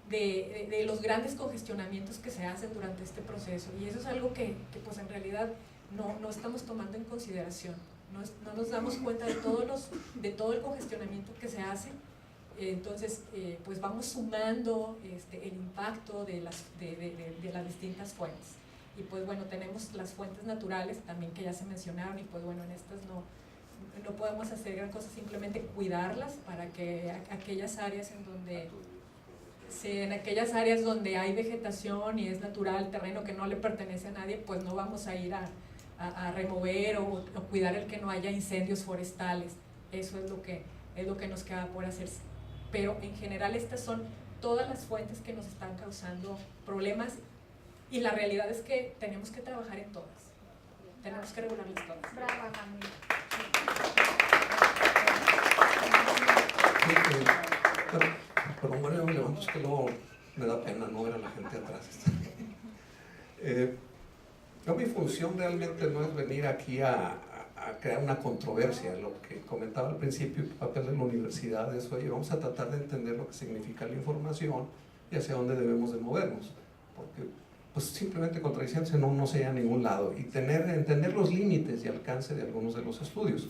de los grandes congestionamientos que se hacen durante este proceso, y eso es algo que pues en realidad no estamos tomando en consideración, no nos damos cuenta de todo el congestionamiento que se hace. Entonces, pues vamos sumando el impacto de las distintas fuentes. Y pues bueno, tenemos las fuentes naturales también que ya se mencionaron, y pues bueno, en estas no podemos hacer gran cosa, simplemente cuidarlas para que aquellas áreas donde hay vegetación y es natural, terreno que no le pertenece a nadie, pues no vamos a ir a remover o cuidar el que no haya incendios forestales. Eso es lo que nos queda por hacer. Pero en general estas son todas las fuentes que nos están causando problemas, y la realidad es que tenemos que trabajar en todas, tenemos que regularlas todas. Brava, Mami. Pero bueno, me levanto, es que luego me da pena no ver a la gente atrás. Mi función realmente no es venir aquí a crear una controversia. Lo que comentaba al principio, el papel de la universidad es, oye, vamos a tratar de entender lo que significa la información y hacia dónde debemos de movernos, porque pues simplemente contradiciéndose no se llega a ningún lado, y entender los límites y alcance de algunos de los estudios.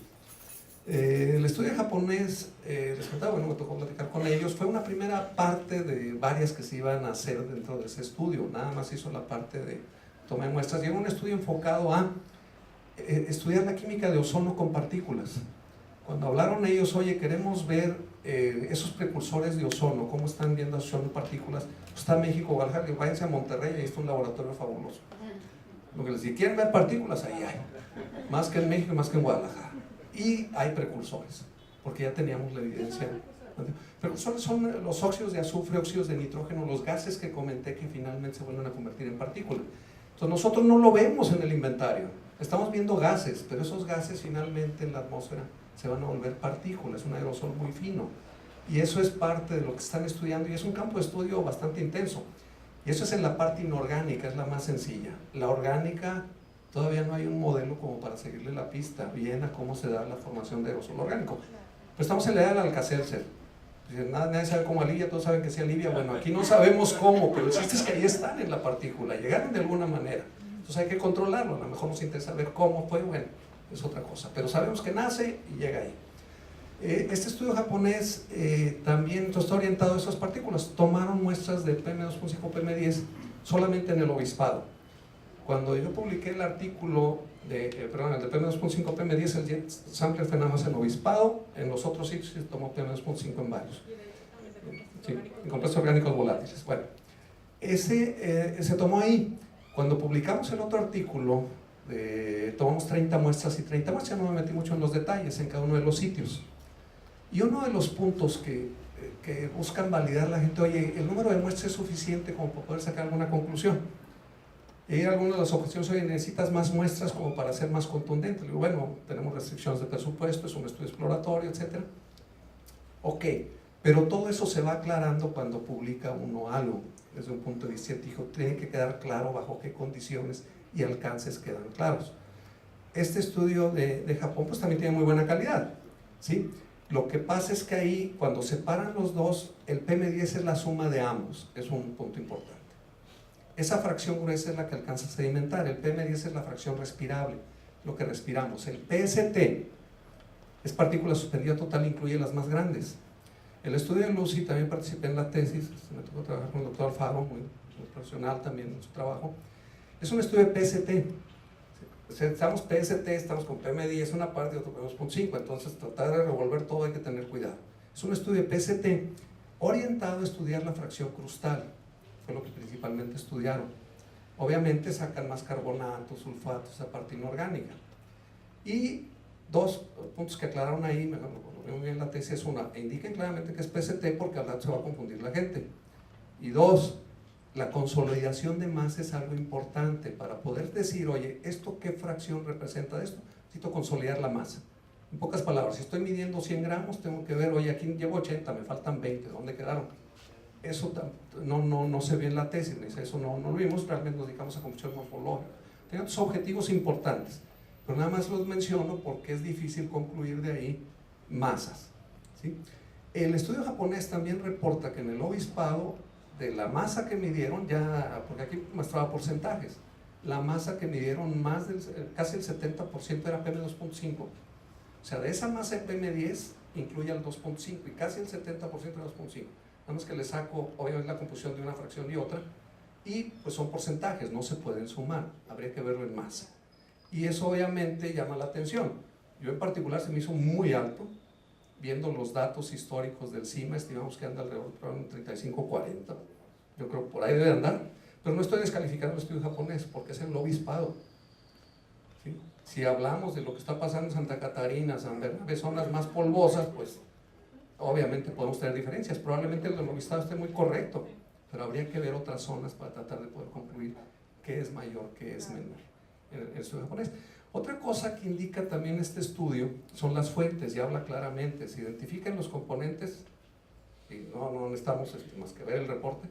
El estudio japonés, les contaba, bueno, me tocó platicar con ellos, fue una primera parte de varias que se iban a hacer dentro de ese estudio. Nada más hizo la parte de toma de muestras, y era un estudio enfocado a estudiar la química de ozono con partículas. Cuando hablaron ellos, oye, queremos ver esos precursores de ozono, cómo están viendo ozono partículas, pues está México, Guadalajara, váyanse a Monterrey, ahí está un laboratorio fabuloso. Lo que les dije, ¿quieren ver partículas? Ahí hay, más que en México y más que en Guadalajara. Y hay precursores, porque ya teníamos la evidencia. Precursores son los óxidos de azufre, óxidos de nitrógeno, los gases que comenté que finalmente se vuelven a convertir en partículas. Entonces nosotros no lo vemos en el inventario, estamos viendo gases, pero esos gases finalmente en la atmósfera se van a volver partículas, es un aerosol muy fino, y eso es parte de lo que están estudiando, y es un campo de estudio bastante intenso. Y eso es en la parte inorgánica, es la más sencilla. La orgánica, todavía no hay un modelo como para seguirle la pista bien a cómo se da la formación de aerosol orgánico. Pues estamos en la era del Alka-Seltzer. Nadie sabe cómo alivia, todos saben que se alivia. Bueno, aquí no sabemos cómo, pero el chiste es que ahí están en la partícula, llegaron de alguna manera. Entonces hay que controlarlo, a lo mejor nos interesa ver cómo fue, bueno, es otra cosa. Pero sabemos que nace y llega ahí. Este estudio japonés también está orientado a esas partículas. Tomaron muestras de PM2.5, PM10 solamente en el obispado. Cuando yo publiqué el artículo el de PM2.5, PM10, el sample fue nada más en obispado, en los otros sitios se tomó PM2.5 en varios. Sí, en compuestos orgánicos volátiles. Bueno, se tomó ahí. Cuando publicamos el otro artículo, tomamos 30 muestras y 30 muestras, ya no me metí mucho en los detalles en cada uno de los sitios. Y uno de los puntos que buscan validar la gente, oye, ¿el número de muestras es suficiente como para poder sacar alguna conclusión? Y algunas de las objeciones: oye, necesitas más muestras como para ser más contundente. Le digo, bueno, tenemos restricciones de presupuesto, es un estudio exploratorio, etc. Ok, pero todo eso se va aclarando cuando publica uno algo, desde un punto de vista científico. Tiene que quedar claro bajo qué condiciones y alcances quedan claros. Este estudio de Japón pues también tiene muy buena calidad, ¿sí? Lo que pasa es que ahí, cuando separan los dos, el PM10 es la suma de ambos, es un punto importante. Esa fracción gruesa es la que alcanza a sedimentar, el PM10 es la fracción respirable, lo que respiramos. El PST es partícula suspendida total, incluye las más grandes. El estudio de Lucy, también participé en la tesis, me tocó trabajar con el doctor Alfaro, muy profesional también en su trabajo. Es un estudio de PST. Estamos PST, estamos con PM10 una parte y otro 2.5, entonces tratar de revolver todo hay que tener cuidado. Es un estudio de PST orientado a estudiar la fracción crustal, fue lo que principalmente estudiaron. Obviamente sacan más carbonatos, sulfatos, esa parte inorgánica. Y dos puntos que aclararon ahí, me lo veo bien en la tesis, es una, indiquen claramente que es PST porque al rato se va a confundir la gente. Y dos, la consolidación de masa es algo importante para poder decir, oye, ¿esto qué fracción representa de esto? Necesito consolidar la masa. En pocas palabras, si estoy midiendo 100 gramos, tengo que ver, oye, aquí llevo 80, me faltan 20, ¿dónde quedaron? Eso no se ve en la tesis, eso no lo vimos, realmente nos dedicamos a composición morfológica. Tengan otros objetivos importantes, pero nada más los menciono porque es difícil concluir de ahí masas, ¿sí? El estudio japonés también reporta que en el obispado, de la masa que midieron, ya, porque aquí mostraba porcentajes, la masa que midieron casi el 70% era PM2.5, o sea, de esa masa de PM10 incluye al 2.5 y casi el 70% era 2.5, nada más que le saco obviamente la composición de una fracción y otra, y pues son porcentajes, no se pueden sumar, habría que verlo en masa, y eso obviamente llama la atención. Yo en particular se me hizo muy alto, viendo los datos históricos del CIMA, estimamos que anda alrededor de 35-40, yo creo que por ahí debe andar, pero no estoy descalificando el estudio japonés, porque es el obispado, ¿sí? Si hablamos de lo que está pasando en Santa Catarina, San Bernabé, zonas más polvosas, pues obviamente podemos tener diferencias, probablemente el del obispado esté muy correcto, pero habría que ver otras zonas para tratar de poder concluir qué es mayor, qué es menor en el estudio japonés. Otra cosa que indica también este estudio son las fuentes, y habla claramente, se identifican los componentes, y no necesitamos más que ver el reporte,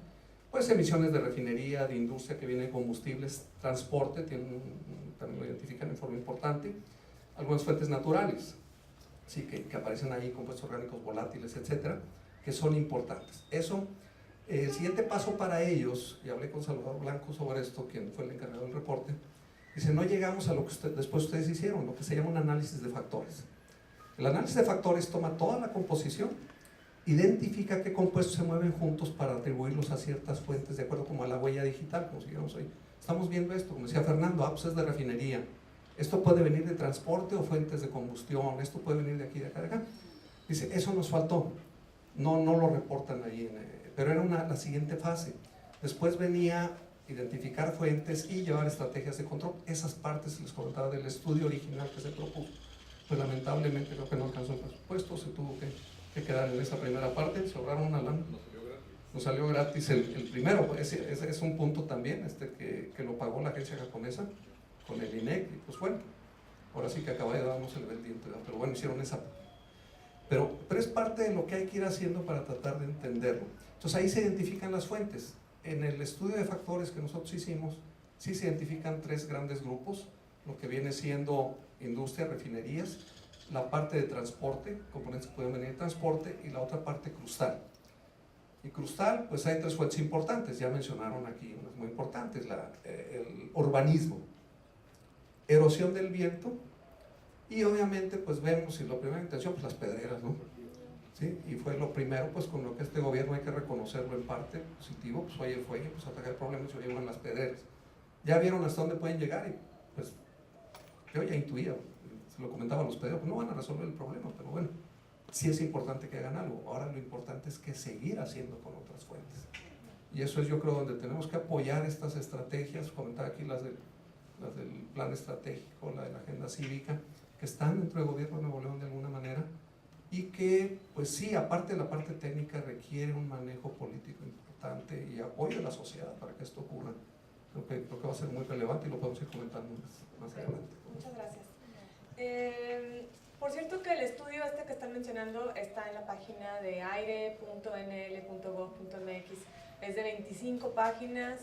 pues emisiones de refinería, de industria que viene de combustibles, transporte, también lo identifican en forma importante, algunas fuentes naturales, sí, que aparecen ahí, compuestos orgánicos volátiles, etcétera, que son importantes. Eso, el siguiente paso para ellos, y hablé con Salvador Blanco sobre esto, quien fue el encargado del reporte, dice, no llegamos a lo que después ustedes hicieron, lo que se llama un análisis de factores. El análisis de factores toma toda la composición, identifica qué compuestos se mueven juntos para atribuirlos a ciertas fuentes, de acuerdo como a la huella digital, como sigamos hoy. Estamos viendo esto, como decía Fernando, pues es de refinería, esto puede venir de transporte o fuentes de combustión, esto puede venir de aquí, de acá, de acá. Dice, eso nos faltó, no lo reportan ahí, pero era la siguiente fase. Después venía identificar fuentes y llevar estrategias de control. Esas partes les comentaba del estudio original que se propuso, pues lamentablemente creo que no alcanzó el presupuesto, se tuvo que quedar en esa primera parte, se ahorraron una lana. Nos salió gratis el primero, ese es un punto también que lo pagó la agencia japonesa con el INEC, y pues bueno, ahora sí que acaba de darnos el diente, pero bueno, hicieron esa. Pero es parte de lo que hay que ir haciendo para tratar de entenderlo. Entonces ahí se identifican las fuentes. En el estudio de factores que nosotros hicimos, sí se identifican tres grandes grupos, lo que viene siendo industria, refinerías, la parte de transporte, componentes que pueden venir de transporte, y la otra parte crustal. Y crustal, pues hay tres fuentes importantes, ya mencionaron aquí unas muy importantes, el urbanismo, erosión del viento, y obviamente pues vemos, y la primera intención, pues las pedreras, ¿no? ¿Sí? Y fue lo primero, pues con lo que este gobierno hay que reconocerlo en parte positivo, pues oye, pues atacar problemas, oye, van las pedreras. Ya vieron hasta dónde pueden llegar, y pues yo ya intuía, se lo comentaba a los pedreros, pues no van a resolver el problema, pero bueno, sí es importante que hagan algo. Ahora lo importante es que seguir haciendo con otras fuentes. Y eso es, yo creo, donde tenemos que apoyar estas estrategias, comentaba aquí las del plan estratégico, la de la agenda cívica, que están dentro del gobierno de Nuevo León de alguna manera, y que, pues sí, aparte de la parte técnica, requiere un manejo político importante y apoyo de la sociedad para que esto ocurra. Creo que va a ser muy relevante y lo podemos ir comentando más adelante. Muchas gracias. Por cierto que el estudio este que están mencionando está en la página de aire.nl.gov.mx. Es de 25 páginas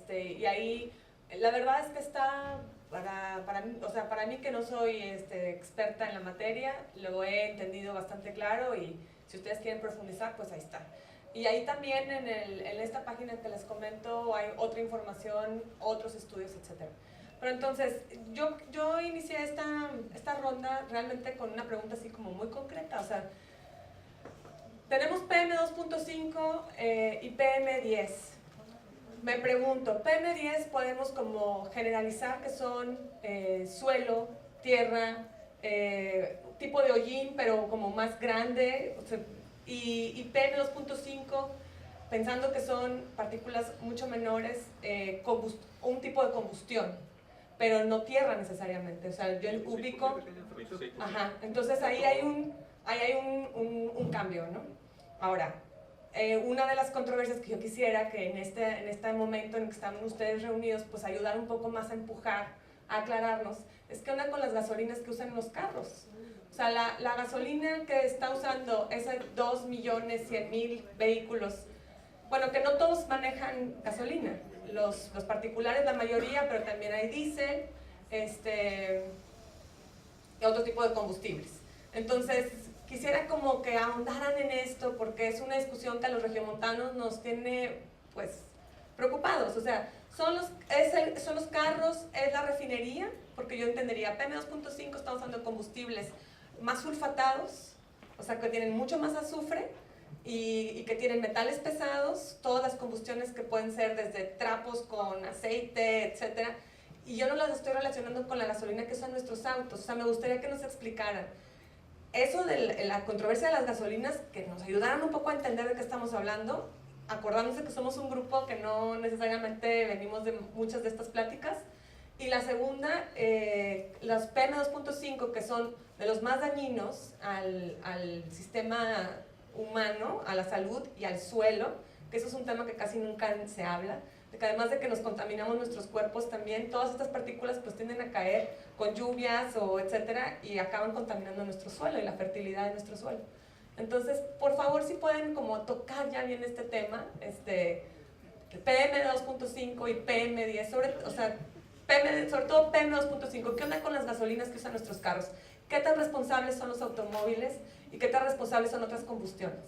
y ahí la verdad es que está para mí que no soy experta en la materia, lo he entendido bastante claro y si ustedes quieren profundizar, pues ahí está. Y ahí también en esta página que les comento hay otra información, otros estudios, etc. Pero entonces, yo inicié esta ronda realmente con una pregunta así como muy concreta, o sea, tenemos PM2.5 y PM10. Me pregunto, PM10 podemos como generalizar que son suelo, tierra, tipo de hollín, pero como más grande, o sea, y PM2.5, pensando que son partículas mucho menores, un tipo de combustión, pero no tierra necesariamente, o sea, yo ubico... Ajá, entonces ahí hay un cambio, ¿no? Ahora, una de las controversias que yo quisiera que en este momento en que estamos ustedes reunidos, pues ayudar un poco más a empujar, a aclararnos, es que onda con las gasolinas que usan los carros. O sea, la gasolina que está usando ese 2.100.000 vehículos, bueno, que no todos manejan gasolina, los particulares la mayoría, pero también hay diésel, y otro tipo de combustibles. Entonces, quisiera como que ahondaran en esto, porque es una discusión que a los regiomontanos nos tiene, pues, preocupados. O sea, son los carros, es la refinería, porque yo entendería, PM2.5 estamos usando combustibles más sulfatados, o sea, que tienen mucho más azufre, y que tienen metales pesados, todas las combustiones que pueden ser desde trapos con aceite, etcétera, y yo no las estoy relacionando con la gasolina que usan nuestros autos. O sea, me gustaría que nos explicaran eso de la controversia de las gasolinas, que nos ayudaran un poco a entender de qué estamos hablando, acordándose que somos un grupo que no necesariamente venimos de muchas de estas pláticas. Y la segunda, los PM2.5, que son de los más dañinos al sistema humano, a la salud y al suelo, que eso es un tema que casi nunca se habla, de que además de que nos contaminamos nuestros cuerpos también, todas estas partículas pues tienden a caer con lluvias o etcétera y acaban contaminando nuestro suelo y la fertilidad de nuestro suelo. Entonces, por favor, si pueden como tocar ya bien este tema, PM2.5 y PM10, sobre todo PM2.5, ¿qué onda con las gasolinas que usan nuestros carros? ¿Qué tan responsables son los automóviles y qué tan responsables son otras combustiones?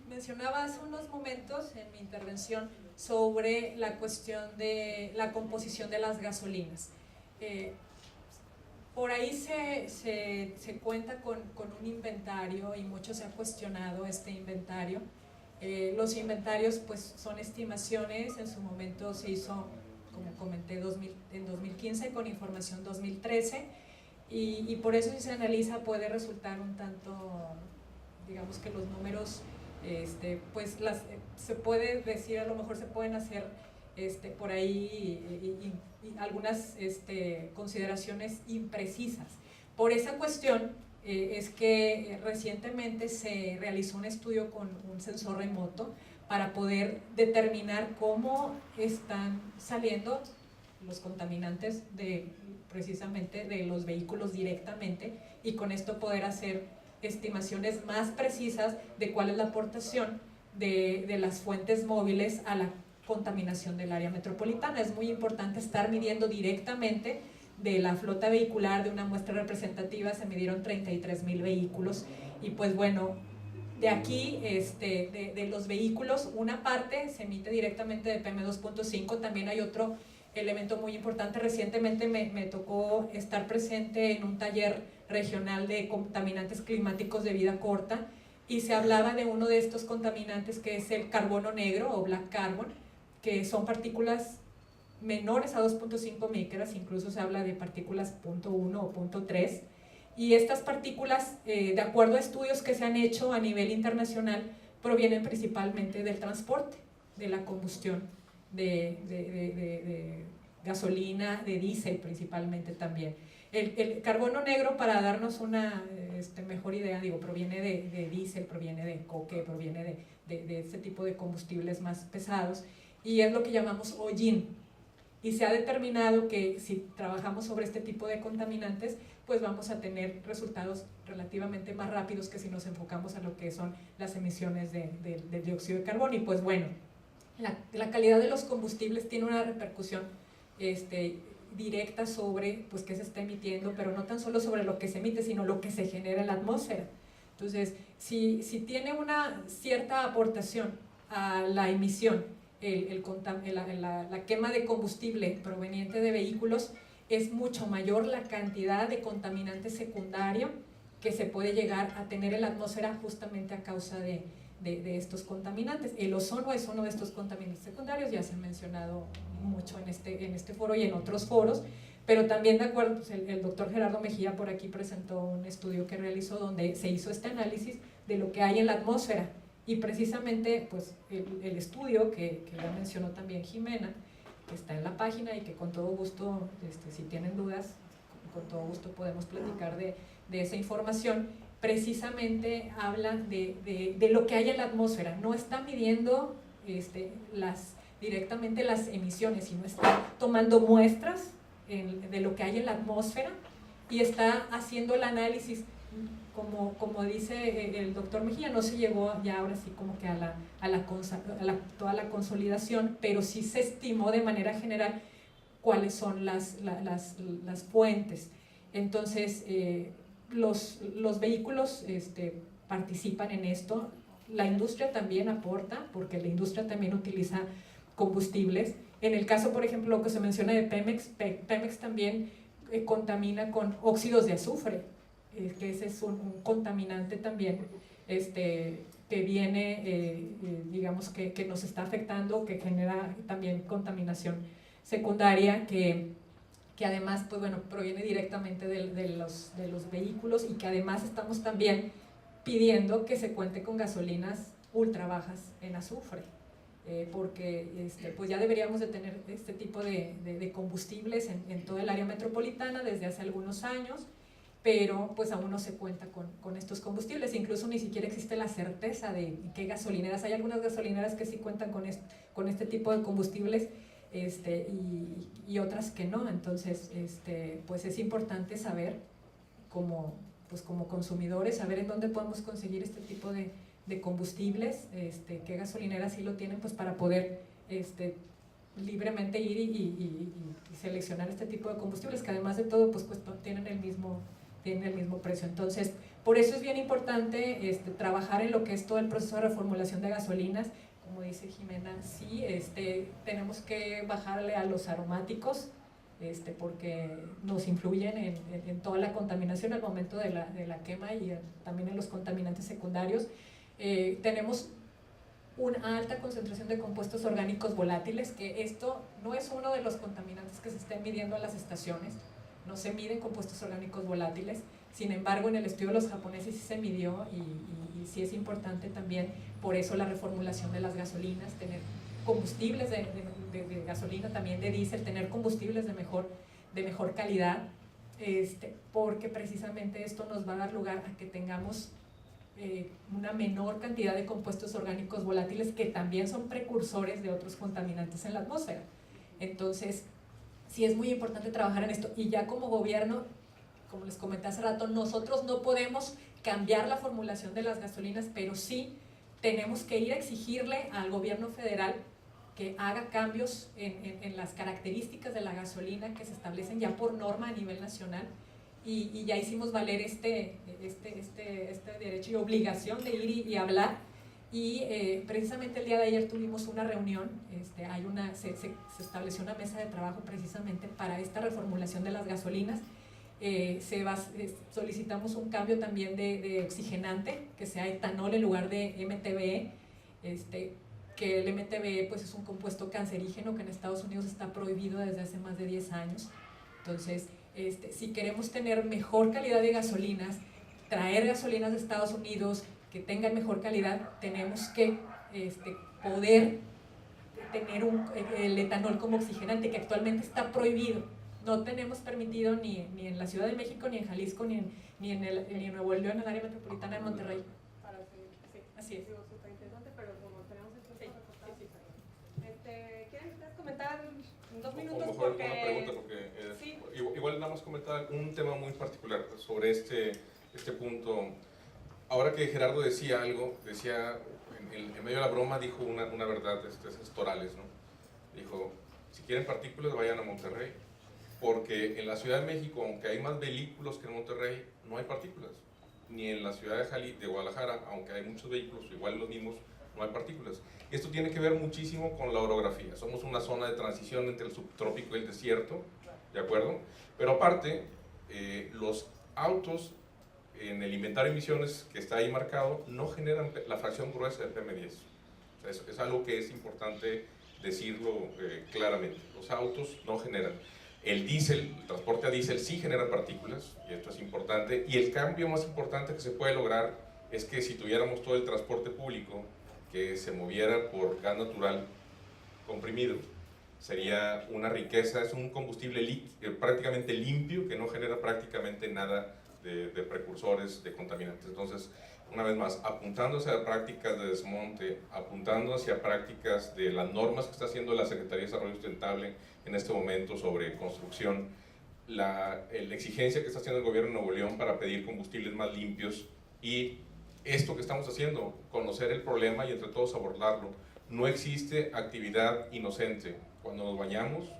Mencionaba hace unos momentos en mi intervención sobre la cuestión de la composición de las gasolinas. Por ahí se cuenta con un inventario y mucho se ha cuestionado este inventario. Los inventarios pues son estimaciones, en su momento se hizo, como comenté, en 2015 con información 2013 y por eso si se analiza puede resultar un tanto, digamos que los números, pues se puede decir, a lo mejor se pueden hacer por ahí y algunas consideraciones imprecisas. Por esa cuestión es que recientemente se realizó un estudio con un sensor remoto para poder determinar cómo están saliendo los contaminantes precisamente de los vehículos directamente y con esto poder hacer estimaciones más precisas de cuál es la aportación de las fuentes móviles a la contaminación del área metropolitana. Es muy importante estar midiendo directamente de la flota vehicular, de una muestra representativa se midieron 33,000 vehículos y pues bueno, de aquí, de los vehículos, una parte se emite directamente de PM2.5, también hay otro elemento muy importante. Recientemente me tocó estar presente en un taller regional de contaminantes climáticos de vida corta y se hablaba de uno de estos contaminantes que es el carbono negro o black carbon, que son partículas menores a 2.5 micras, incluso se habla de partículas 0.1 o 0.3, y estas partículas, de acuerdo a estudios que se han hecho a nivel internacional, provienen principalmente del transporte, de la combustión de gasolina, de diésel principalmente también. El carbono negro, para darnos una mejor idea, digo, proviene de diésel, proviene de coque, proviene de este tipo de combustibles más pesados, y es lo que llamamos hollín. Y se ha determinado que si trabajamos sobre este tipo de contaminantes, pues vamos a tener resultados relativamente más rápidos que si nos enfocamos a lo que son las emisiones del dióxido de carbono. Y pues bueno, la calidad de los combustibles tiene una repercusión directa sobre pues, qué se está emitiendo, pero no tan solo sobre lo que se emite, sino lo que se genera en la atmósfera. Entonces, si tiene una cierta aportación a la emisión, la quema de combustible proveniente de vehículos, es mucho mayor la cantidad de contaminante secundario que se puede llegar a tener en la atmósfera justamente a causa de estos contaminantes. El ozono es uno de estos contaminantes secundarios, ya se ha mencionado mucho en este foro y en otros foros, pero también de acuerdo, pues el doctor Gerardo Mejía por aquí presentó un estudio que realizó donde se hizo este análisis de lo que hay en la atmósfera, y precisamente pues, el estudio que ya mencionó también Jimena, que está en la página y que con todo gusto, si tienen dudas, con todo gusto podemos platicar de esa información, precisamente habla de lo que hay en la atmósfera. No está midiendo directamente las emisiones, sino está tomando muestras de lo que hay en la atmósfera y está haciendo el análisis. Como dice el doctor Mejía, no se llegó ya ahora sí como que a toda la consolidación, pero sí se estimó de manera general cuáles son las fuentes. Entonces, los vehículos participan en esto, la industria también aporta, porque la industria también utiliza combustibles. En el caso, por ejemplo, lo que se menciona de Pemex también contamina con óxidos de azufre, que ese es un contaminante también que viene, digamos que nos está afectando, que genera también contaminación secundaria, que además pues bueno, proviene directamente de los vehículos, y que además estamos también pidiendo que se cuente con gasolinas ultra bajas en azufre, porque pues ya deberíamos de tener este tipo de combustibles en todo el área metropolitana desde hace algunos años, pero pues aún no se cuenta con estos combustibles, incluso ni siquiera existe la certeza de qué gasolineras. Hay algunas gasolineras que sí cuentan con este tipo de combustibles, y otras que no. Entonces pues es importante saber como consumidores, saber en dónde podemos conseguir este tipo de combustibles, qué gasolineras sí lo tienen, pues para poder libremente ir y seleccionar este tipo de combustibles, que además de todo pues tienen el mismo precio. Entonces, por eso es bien importante trabajar en lo que es todo el proceso de reformulación de gasolinas. Como dice Jimena, sí, tenemos que bajarle a los aromáticos, porque nos influyen en toda la contaminación al momento de la quema, y también en los contaminantes secundarios. Tenemos una alta concentración de compuestos orgánicos volátiles, que esto no es uno de los contaminantes que se estén midiendo en las estaciones, no se miden compuestos orgánicos volátiles. Sin embargo, en el estudio de los japoneses sí se midió, y sí es importante también, por eso la reformulación de las gasolinas, tener combustibles de gasolina, también de diésel, tener combustibles de mejor calidad, porque precisamente esto nos va a dar lugar a que tengamos una menor cantidad de compuestos orgánicos volátiles, que también son precursores de otros contaminantes en la atmósfera. Entonces, sí es muy importante trabajar en esto, y ya como gobierno, como les comenté hace rato, nosotros no podemos cambiar la formulación de las gasolinas, pero sí tenemos que ir a exigirle al gobierno federal que haga cambios en las características de la gasolina que se establecen ya por norma a nivel nacional, y ya hicimos valer este derecho y obligación de ir y hablar. Y precisamente el día de ayer tuvimos una reunión, se estableció una mesa de trabajo precisamente para esta reformulación de las gasolinas. Solicitamos un cambio también de oxigenante, que sea etanol en lugar de MTBE, que el MTBE pues es un compuesto cancerígeno que en Estados Unidos está prohibido desde hace más de 10 años. Entonces, si queremos tener mejor calidad de gasolinas, traer gasolinas de Estados Unidos que tengan mejor calidad, tenemos que poder tener el etanol como oxigenante, que actualmente está prohibido. No tenemos permitido ni en la Ciudad de México, ni en Jalisco, ni en Nuevo León, en el área metropolitana de Monterrey. Sí, así es. Súper interesante, pero como tenemos el tiempo ¿quieren ustedes comentar en 2 minutos? O mejor una pregunta, porque sí. igual nada más comentar un tema muy particular sobre este punto. Ahora que Gerardo decía algo, en medio de la broma dijo una verdad, es Torales, ¿no? Dijo, si quieren partículas vayan a Monterrey, porque en la Ciudad de México, aunque hay más vehículos que en Monterrey, no hay partículas. Ni en la ciudad de Guadalajara, aunque hay muchos vehículos, igual los mismos, no hay partículas. Esto tiene que ver muchísimo con la orografía. Somos una zona de transición entre el subtrópico y el desierto, ¿de acuerdo? Pero aparte, los autos en el inventario de emisiones que está ahí marcado no generan la fracción gruesa del PM10. O sea, es algo que es importante decirlo claramente. Los autos no generan. El diésel, el transporte a diésel sí genera partículas, y esto es importante. Y el cambio más importante que se puede lograr es que si tuviéramos todo el transporte público que se moviera por gas natural comprimido, sería una riqueza, es un combustible prácticamente limpio que no genera prácticamente nada de precursores, de contaminantes. Entonces, una vez más, apuntando hacia prácticas de desmonte, apuntando hacia prácticas de las normas que está haciendo la Secretaría de Desarrollo Sustentable en este momento sobre construcción, la exigencia que está haciendo el gobierno de Nuevo León para pedir combustibles más limpios, y esto que estamos haciendo, conocer el problema y entre todos abordarlo. No existe actividad inocente. Cuando nos bañamos,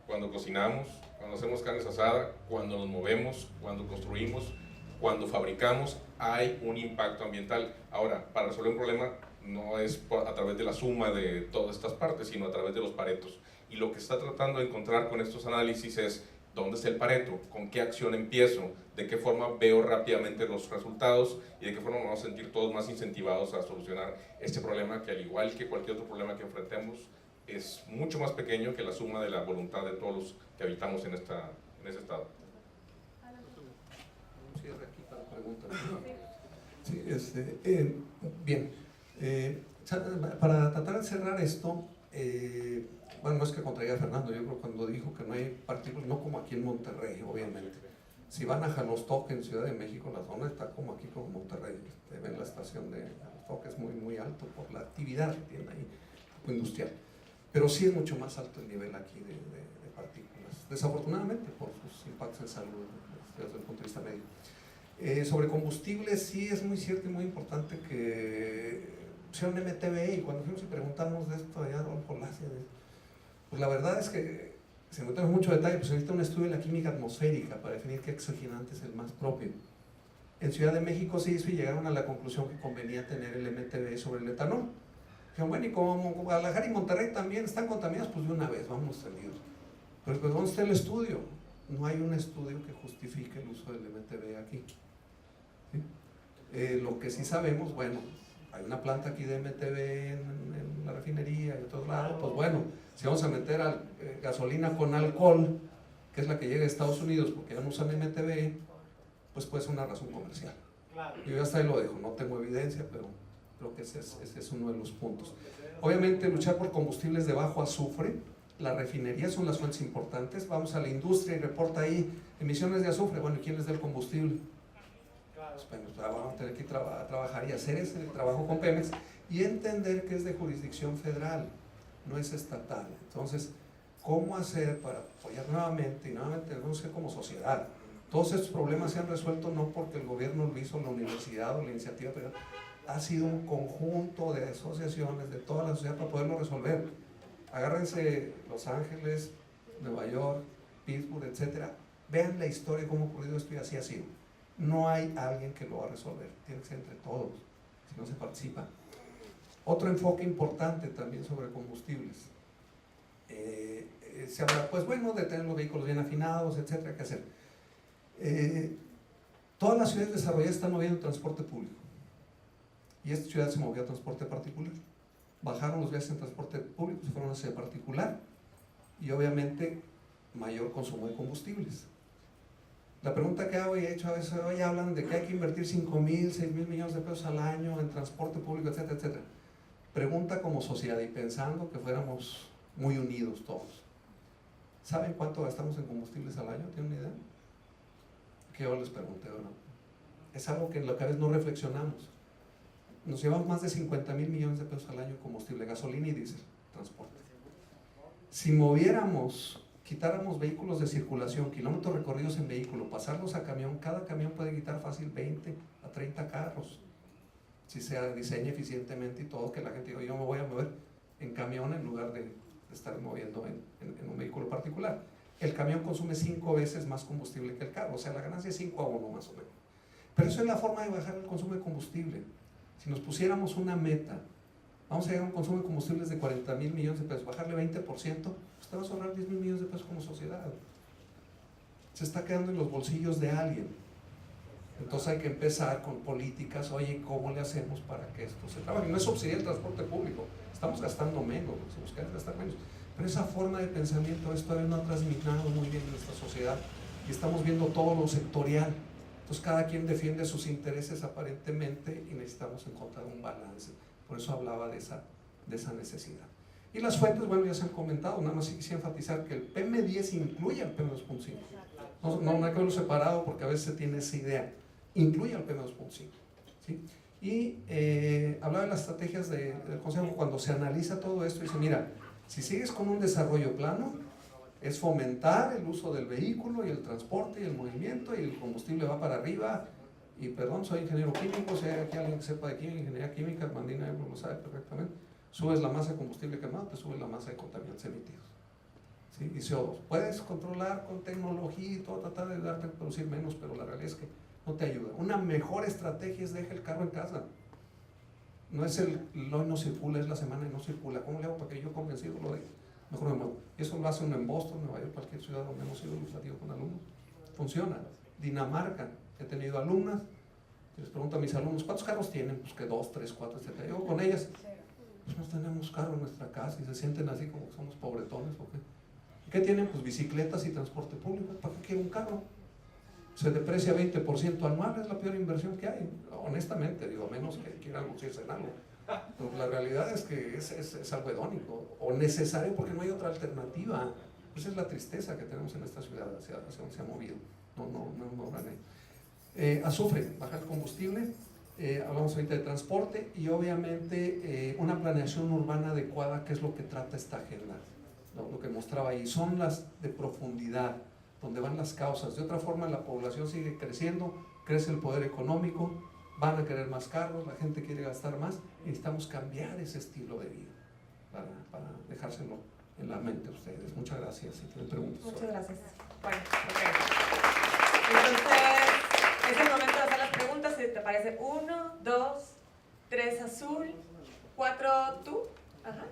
cuando cocinamos, cuando hacemos carnes asadas, cuando nos movemos, cuando construimos, cuando fabricamos, hay un impacto ambiental. Ahora, para resolver un problema no es a través de la suma de todas estas partes, sino a través de los paretos. Y lo que está tratando de encontrar con estos análisis es dónde está el pareto, con qué acción empiezo, de qué forma veo rápidamente los resultados y de qué forma nos vamos a sentir todos más incentivados a solucionar este problema, que al igual que cualquier otro problema que enfrentemos, es mucho más pequeño que la suma de la voluntad de todos los que habitamos en ese estado. Un cierre aquí para preguntas. Sí, bien, para tratar de cerrar esto, bueno, no es que contraiga a Fernando, yo creo que cuando dijo que no hay partículas, no como aquí en Monterrey, obviamente. Si van a Jalostoque, en Ciudad de México, la zona está como aquí, como Monterrey. Ven la estación de Jalostoque, es muy, muy alto por la actividad que tiene ahí, tipo industrial. Pero sí es mucho más alto el nivel aquí de partículas, desafortunadamente por sus impactos en salud desde el punto de vista médico. Sobre combustibles, sí es muy cierto y muy importante que sea un MTBE, y cuando fuimos y preguntamos de esto allá a Rodolfo Lacia, pues la verdad es que, si no tenemos mucho detalle, pues se necesita un estudio de la química atmosférica para definir qué oxigenante es el más propio. En Ciudad de México se hizo y llegaron a la conclusión que convenía tener el MTBE sobre el etanol. Dijeron, bueno, y como Guadalajara y Monterrey también están contaminados, pues de una vez, vamos tendidos. Pero pues ¿dónde está el estudio? No hay un estudio que justifique el uso del MTBE aquí. ¿Sí? Lo que sí sabemos, bueno, hay una planta aquí de MTBE en la refinería y en otros lados, pues bueno, si vamos a meter gasolina con alcohol, que es la que llega a Estados Unidos porque ya no usan MTBE, pues puede ser una razón comercial. Yo ya hasta ahí lo dejo, no tengo evidencia, pero creo que ese es uno de los puntos. Obviamente luchar por combustibles de bajo azufre, la refinería son las fuentes importantes. Vamos a la industria y reporta ahí emisiones de azufre, bueno, ¿y quién les da el combustible? Pues, bueno, vamos a tener que trabajar y hacer ese trabajo con Pemex y entender que es de jurisdicción federal, no es estatal. Entonces, ¿cómo hacer para apoyar nuevamente? Y nuevamente tenemos que, como sociedad, todos estos problemas se han resuelto no porque el gobierno lo hizo, la universidad o la iniciativa privada, ha sido un conjunto de asociaciones de toda la sociedad para poderlo resolver. Agárrense Los Ángeles, Nueva York, Pittsburgh, etcétera. Vean la historia de cómo ha ocurrido esto y así ha sido. No hay alguien que lo va a resolver, tiene que ser entre todos, si no se participa. Otro enfoque importante también sobre combustibles. Se habla, pues bueno, de tener los vehículos bien afinados, etcétera, ¿qué hacer? Todas las ciudades desarrolladas están moviendo transporte público. Y esta ciudad se movió a transporte particular. Bajaron los viajes en transporte público, se fueron hacia particular. Y obviamente mayor consumo de combustibles. La pregunta que hago y he hecho a veces, hoy hablan de que hay que invertir 5,000, 6,000 millones de pesos al año en transporte público, etcétera, etcétera. Pregunta como sociedad y pensando que fuéramos muy unidos todos. ¿Saben cuánto gastamos en combustibles al año? ¿Tienen una idea? Que yo les pregunté, ¿o no? Es algo que en lo que a veces no reflexionamos. Nos llevamos más de 50,000 millones de pesos al año en combustible, gasolina y diésel, transporte. Si moviéramos, quitáramos vehículos de circulación, kilómetros recorridos en vehículo, pasarlos a camión, cada camión puede quitar fácil 20 a 30 carros. Si se diseña eficientemente y todo, que la gente diga, yo me voy a mover en camión en lugar de estar moviendo en un vehículo particular. El camión consume 5 veces más combustible que el carro, o sea, la ganancia es 5-1 más o menos. Pero eso es la forma de bajar el consumo de combustible. Si nos pusiéramos una meta, vamos a llegar a un consumo de combustibles de 40,000 millones de pesos, bajarle 20%, pues te vas a ahorrar 10,000 millones de pesos como sociedad. Se está quedando en los bolsillos de alguien. Entonces hay que empezar con políticas, oye, ¿cómo le hacemos para que esto se trabaje? No es subsidiar el transporte público, estamos gastando menos, se busca gastar menos. Pero esa forma de pensamiento esto todavía no ha transmitado muy bien en nuestra sociedad y estamos viendo todo lo sectorial. Entonces cada quien defiende sus intereses aparentemente y necesitamos encontrar un balance. Por eso hablaba de esa necesidad. Y las fuentes, bueno, ya se han comentado, nada más quisiera enfatizar que el PM10 incluye al PM2.5. No hay que verlo separado porque a veces se tiene esa idea. Incluye al PM2.5. ¿Sí? Y hablaba de las estrategias del Consejo. Cuando se analiza todo esto, dice, mira, si sigues con un desarrollo plano, es fomentar el uso del vehículo y el transporte y el movimiento y el combustible va para arriba. Y perdón, soy ingeniero químico, si hay aquí alguien que sepa de ingeniería química, Armandina lo sabe perfectamente. Subes la masa de combustible quemado, te subes la masa de contaminantes emitidos. ¿Sí? Y CO2. Puedes controlar con tecnología y todo, tratar de ayudarte a producir menos, pero la realidad es que no te ayuda. Una mejor estrategia es deja el carro en casa. No es el hoy no circula, es la semana y no circula. ¿Cómo le hago para que yo convencido lo deje? Mejor me muevo. Y eso lo hace uno en Boston, Nueva York, cualquier ciudad donde hemos ido ilustrativo con alumnos. Funciona. Dinamarca, he tenido alumnas, les pregunto a mis alumnos, ¿cuántos carros tienen? Pues que 2, 3, 4, etc. Yo con ellas, pues no tenemos carro en nuestra casa y se sienten así como que somos pobretones. ¿O qué? ¿Y qué tienen? Pues bicicletas y transporte público. ¿Para qué quiero un carro? Se deprecia 20% anual, es la peor inversión que hay. Honestamente, digo, a menos que quieran lucirse en algo. Pero la realidad es que es algo hedónico o necesario porque no hay otra alternativa. Esa es la tristeza que tenemos en esta ciudad, hacia donde se ha movido. Azufre, bajar el combustible, hablamos ahorita de transporte y obviamente una planeación urbana adecuada, que es lo que trata esta agenda, ¿no? Lo que mostraba ahí, son las de profundidad, donde van las causas. De otra forma la población sigue creciendo, crece el poder económico, van a querer más carros, la gente quiere gastar más, y necesitamos cambiar ese estilo de vida para dejárselo en la mente a ustedes. Muchas gracias. Si tienen preguntas. Muchas gracias. Bueno, ok. Entonces, es el momento de hacer las preguntas. Si te parece, 1, 2, 3 azul, 4 tú, ajá,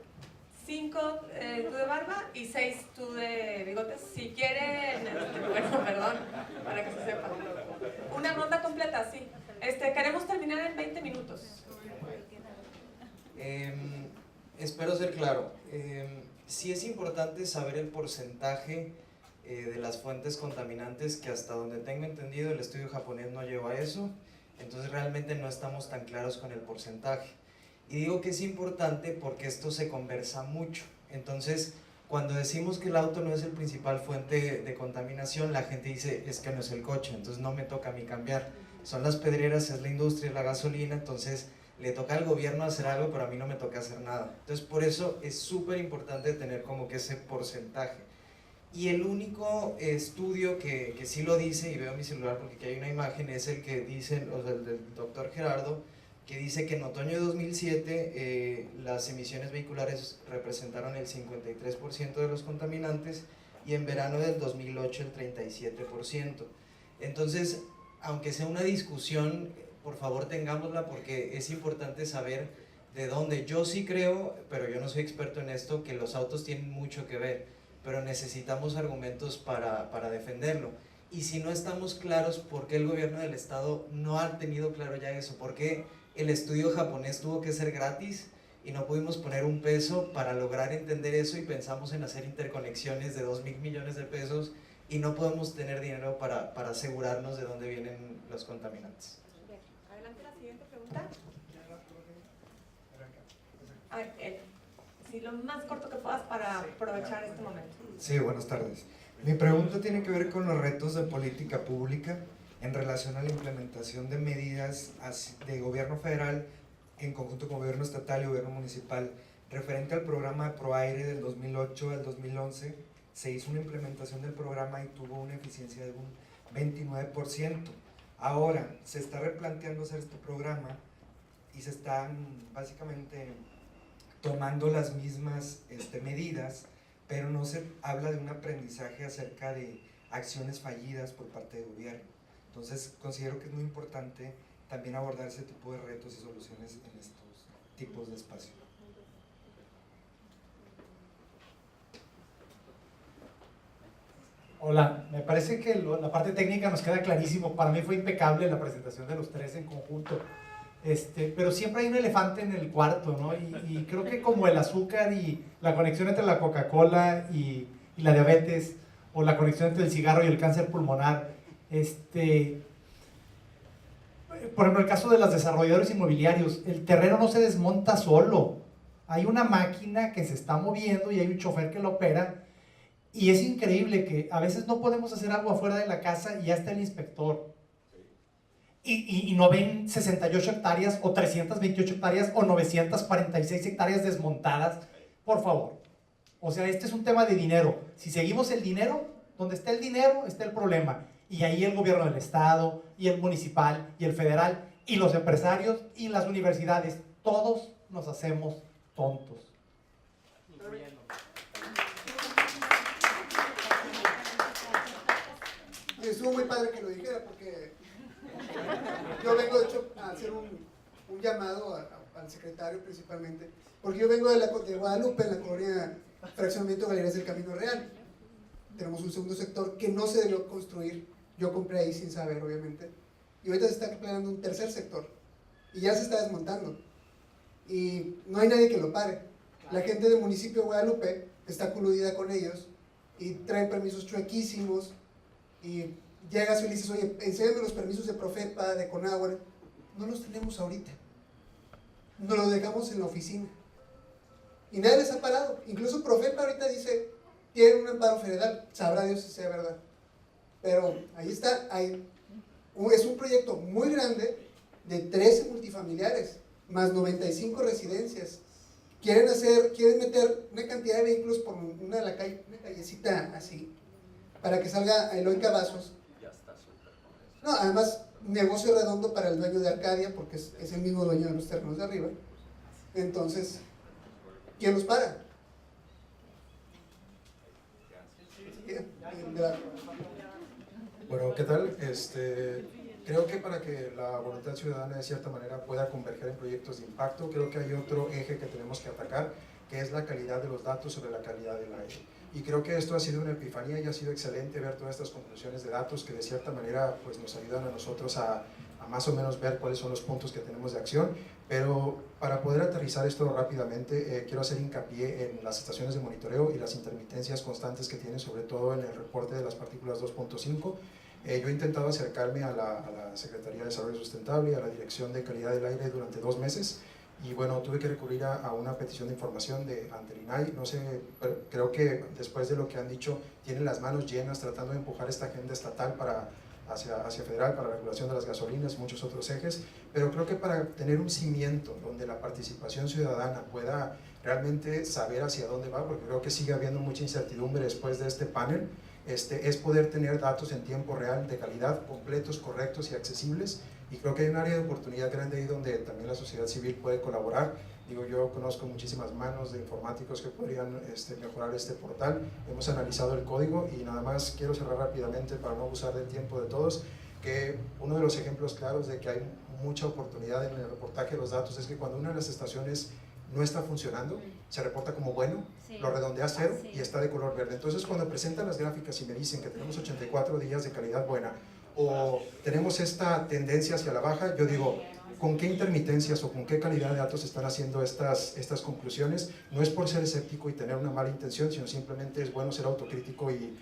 5 tú de barba y 6 tú de bigotes. Si quieren, bueno, perdón, para que se sepa. Una ronda completa, sí. Queremos terminar en 20 minutos. Espero ser claro. Sí es importante saber el porcentaje de las fuentes contaminantes, que hasta donde tengo entendido el estudio japonés no lleva a eso, entonces realmente no estamos tan claros con el porcentaje. Y digo que es importante porque esto se conversa mucho. Entonces, cuando decimos que el auto no es el principal fuente de contaminación, la gente dice, es que no es el coche, entonces no me toca a mí cambiar. Son las pedreras, es la industria, es la gasolina, entonces le toca al gobierno hacer algo, pero a mí no me toca hacer nada. Entonces, por eso es súper importante tener como que ese porcentaje. Y el único estudio que sí lo dice, y veo mi celular porque aquí hay una imagen, es el que dice, o sea, el del doctor Gerardo, que dice que en otoño de 2007 las emisiones vehiculares representaron el 53% de los contaminantes y en verano del 2008 el 37%. Entonces, aunque sea una discusión, por favor tengámosla porque es importante saber de dónde. Yo sí creo, pero yo no soy experto en esto, que los autos tienen mucho que ver, pero necesitamos argumentos para defenderlo. Y si no estamos claros, ¿por qué el gobierno del estado no ha tenido claro ya eso? ¿Por qué el estudio japonés tuvo que ser gratis y no pudimos poner un peso para lograr entender eso y pensamos en hacer interconexiones de 2,000 millones de pesos y no podemos tener dinero para asegurarnos de dónde vienen los contaminantes? Adelante, la siguiente pregunta. Sí, lo más corto que puedas para aprovechar este momento. Sí, buenas tardes. Mi pregunta tiene que ver con los retos de política pública en relación a la implementación de medidas de gobierno federal en conjunto con gobierno estatal y gobierno municipal. Referente al programa ProAire del 2008 al 2011, se hizo una implementación del programa y tuvo una eficiencia de un 29%. Ahora se está replanteando hacer este programa y se están básicamente tomando las mismas medidas, pero no se habla de un aprendizaje acerca de acciones fallidas por parte del gobierno. Entonces considero que es muy importante también abordar ese tipo de retos y soluciones en estos tipos de espacios. Hola, me parece que la parte técnica nos queda clarísimo. Para mí fue impecable la presentación de los tres en conjunto. Pero siempre hay un elefante en el cuarto, ¿no? Y creo que como el azúcar y la conexión entre la Coca-Cola y la diabetes, o la conexión entre el cigarro y el cáncer pulmonar, por ejemplo, el caso de los desarrolladores inmobiliarios, el terreno no se desmonta solo. Hay una máquina que se está moviendo y hay un chofer que lo opera. Y es increíble que a veces no podemos hacer algo afuera de la casa y ya está el inspector. Y no ven 68 hectáreas o 328 hectáreas o 946 hectáreas desmontadas. Por favor. O sea, este es un tema de dinero. Si seguimos el dinero, donde está el dinero, está el problema. Y ahí el gobierno del estado, y el municipal, y el federal, y los empresarios, y las universidades, todos nos hacemos tontos. Estuvo muy padre que lo dijera, porque yo vengo de hecho a hacer un llamado al secretario principalmente, porque yo vengo de Guadalupe, en la colonia Fraccionamiento Galerías del Camino Real. Tenemos un segundo sector que no se debió construir, yo compré ahí sin saber obviamente, y ahorita se está planeando un tercer sector, y ya se está desmontando, y no hay nadie que lo pare. La gente del municipio de Guadalupe está coludida con ellos, y traen permisos chuequísimos, y llegas y le dices, oye, enséñame los permisos de Profepa, de Conagua. No los tenemos ahorita, nos los dejamos en la oficina y nadie les ha parado. Incluso Profepa ahorita dice, tiene un amparo federal, sabrá Dios si sea verdad, pero ahí está. Es un proyecto muy grande de 13 multifamiliares más 95 residencias. Quieren meter una cantidad de vehículos por una callecita así, para que salga Eloy Cavazos. No, además, negocio redondo para el dueño de Arcadia, porque es el mismo dueño de los terrenos de arriba. Entonces, ¿quién los para? Bueno, ¿qué tal? Creo que para que la voluntad ciudadana de cierta manera pueda converger en proyectos de impacto, creo que hay otro eje que tenemos que atacar, que es la calidad de los datos sobre la calidad del aire. Y creo que esto ha sido una epifanía y ha sido excelente ver todas estas conclusiones de datos que de cierta manera pues, nos ayudan a nosotros a más o menos ver cuáles son los puntos que tenemos de acción. Pero para poder aterrizar esto rápidamente, quiero hacer hincapié en las estaciones de monitoreo y las intermitencias constantes que tienen, sobre todo en el reporte de las partículas 2.5. Yo he intentado acercarme a la Secretaría de Desarrollo Sustentable y a la Dirección de Calidad del Aire durante 2 meses. Y bueno, tuve que recurrir a una petición de información ante el INAI. No sé, pero creo que después de lo que han dicho, tienen las manos llenas tratando de empujar esta agenda estatal hacia federal, para la regulación de las gasolinas, muchos otros ejes, pero creo que para tener un cimiento donde la participación ciudadana pueda realmente saber hacia dónde va, porque creo que sigue habiendo mucha incertidumbre después de este panel, es poder tener datos en tiempo real de calidad, completos, correctos y accesibles. Y creo que hay un área de oportunidad grande ahí donde también la sociedad civil puede colaborar. Digo, yo conozco muchísimas manos de informáticos que podrían mejorar este portal. Hemos analizado el código y nada más quiero cerrar rápidamente para no abusar del tiempo de todos, que uno de los ejemplos claros de que hay mucha oportunidad en el reportaje de los datos es que cuando una de las estaciones no está funcionando, se reporta como bueno, lo redondea a 0 y está de color verde. Entonces cuando presentan las gráficas y me dicen que tenemos 84 días de calidad buena, o tenemos esta tendencia hacia la baja, yo digo, ¿con qué intermitencias o con qué calidad de datos están haciendo estas conclusiones? No es por ser escéptico y tener una mala intención, sino simplemente es bueno ser autocrítico y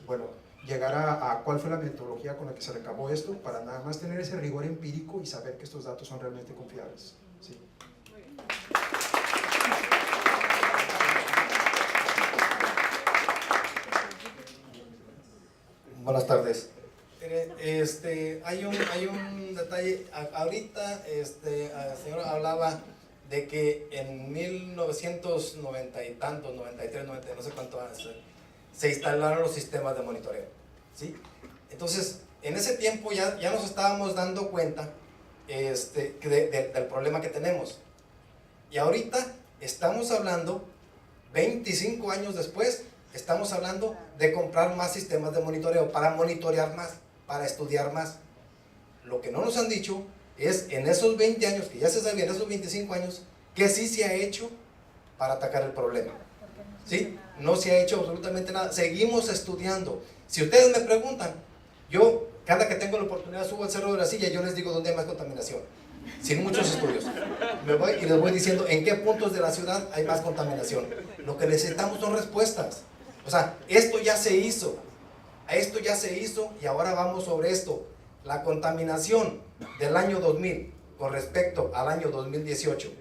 bueno, llegar a cuál fue la metodología con la que se recabó esto, para nada más tener ese rigor empírico y saber que estos datos son realmente confiables. Sí. Buenas tardes. Hay un detalle. Ahorita el señor hablaba de que en 1990 y tantos, 93, 90, no sé cuánto se instalaron los sistemas de monitoreo, ¿sí? Entonces, en ese tiempo ya nos estábamos dando cuenta del problema que tenemos. Y ahorita estamos hablando, 25 años después, estamos hablando de comprar más sistemas de monitoreo para monitorear más, para estudiar más. Lo que no nos han dicho es en esos 20 años, que ya se sabía, en esos 25 años, que sí se ha hecho para atacar el problema. ¿Sí? No se ha hecho absolutamente nada. Seguimos estudiando. Si ustedes me preguntan, yo cada que tengo la oportunidad subo al Cerro de la Silla y yo les digo dónde hay más contaminación. Sin muchos estudios. Me voy y les voy diciendo en qué puntos de la ciudad hay más contaminación. Lo que necesitamos son respuestas. O sea, esto ya se hizo. Esto ya se hizo y ahora vamos sobre esto. La contaminación del año 2000 con respecto al año 2018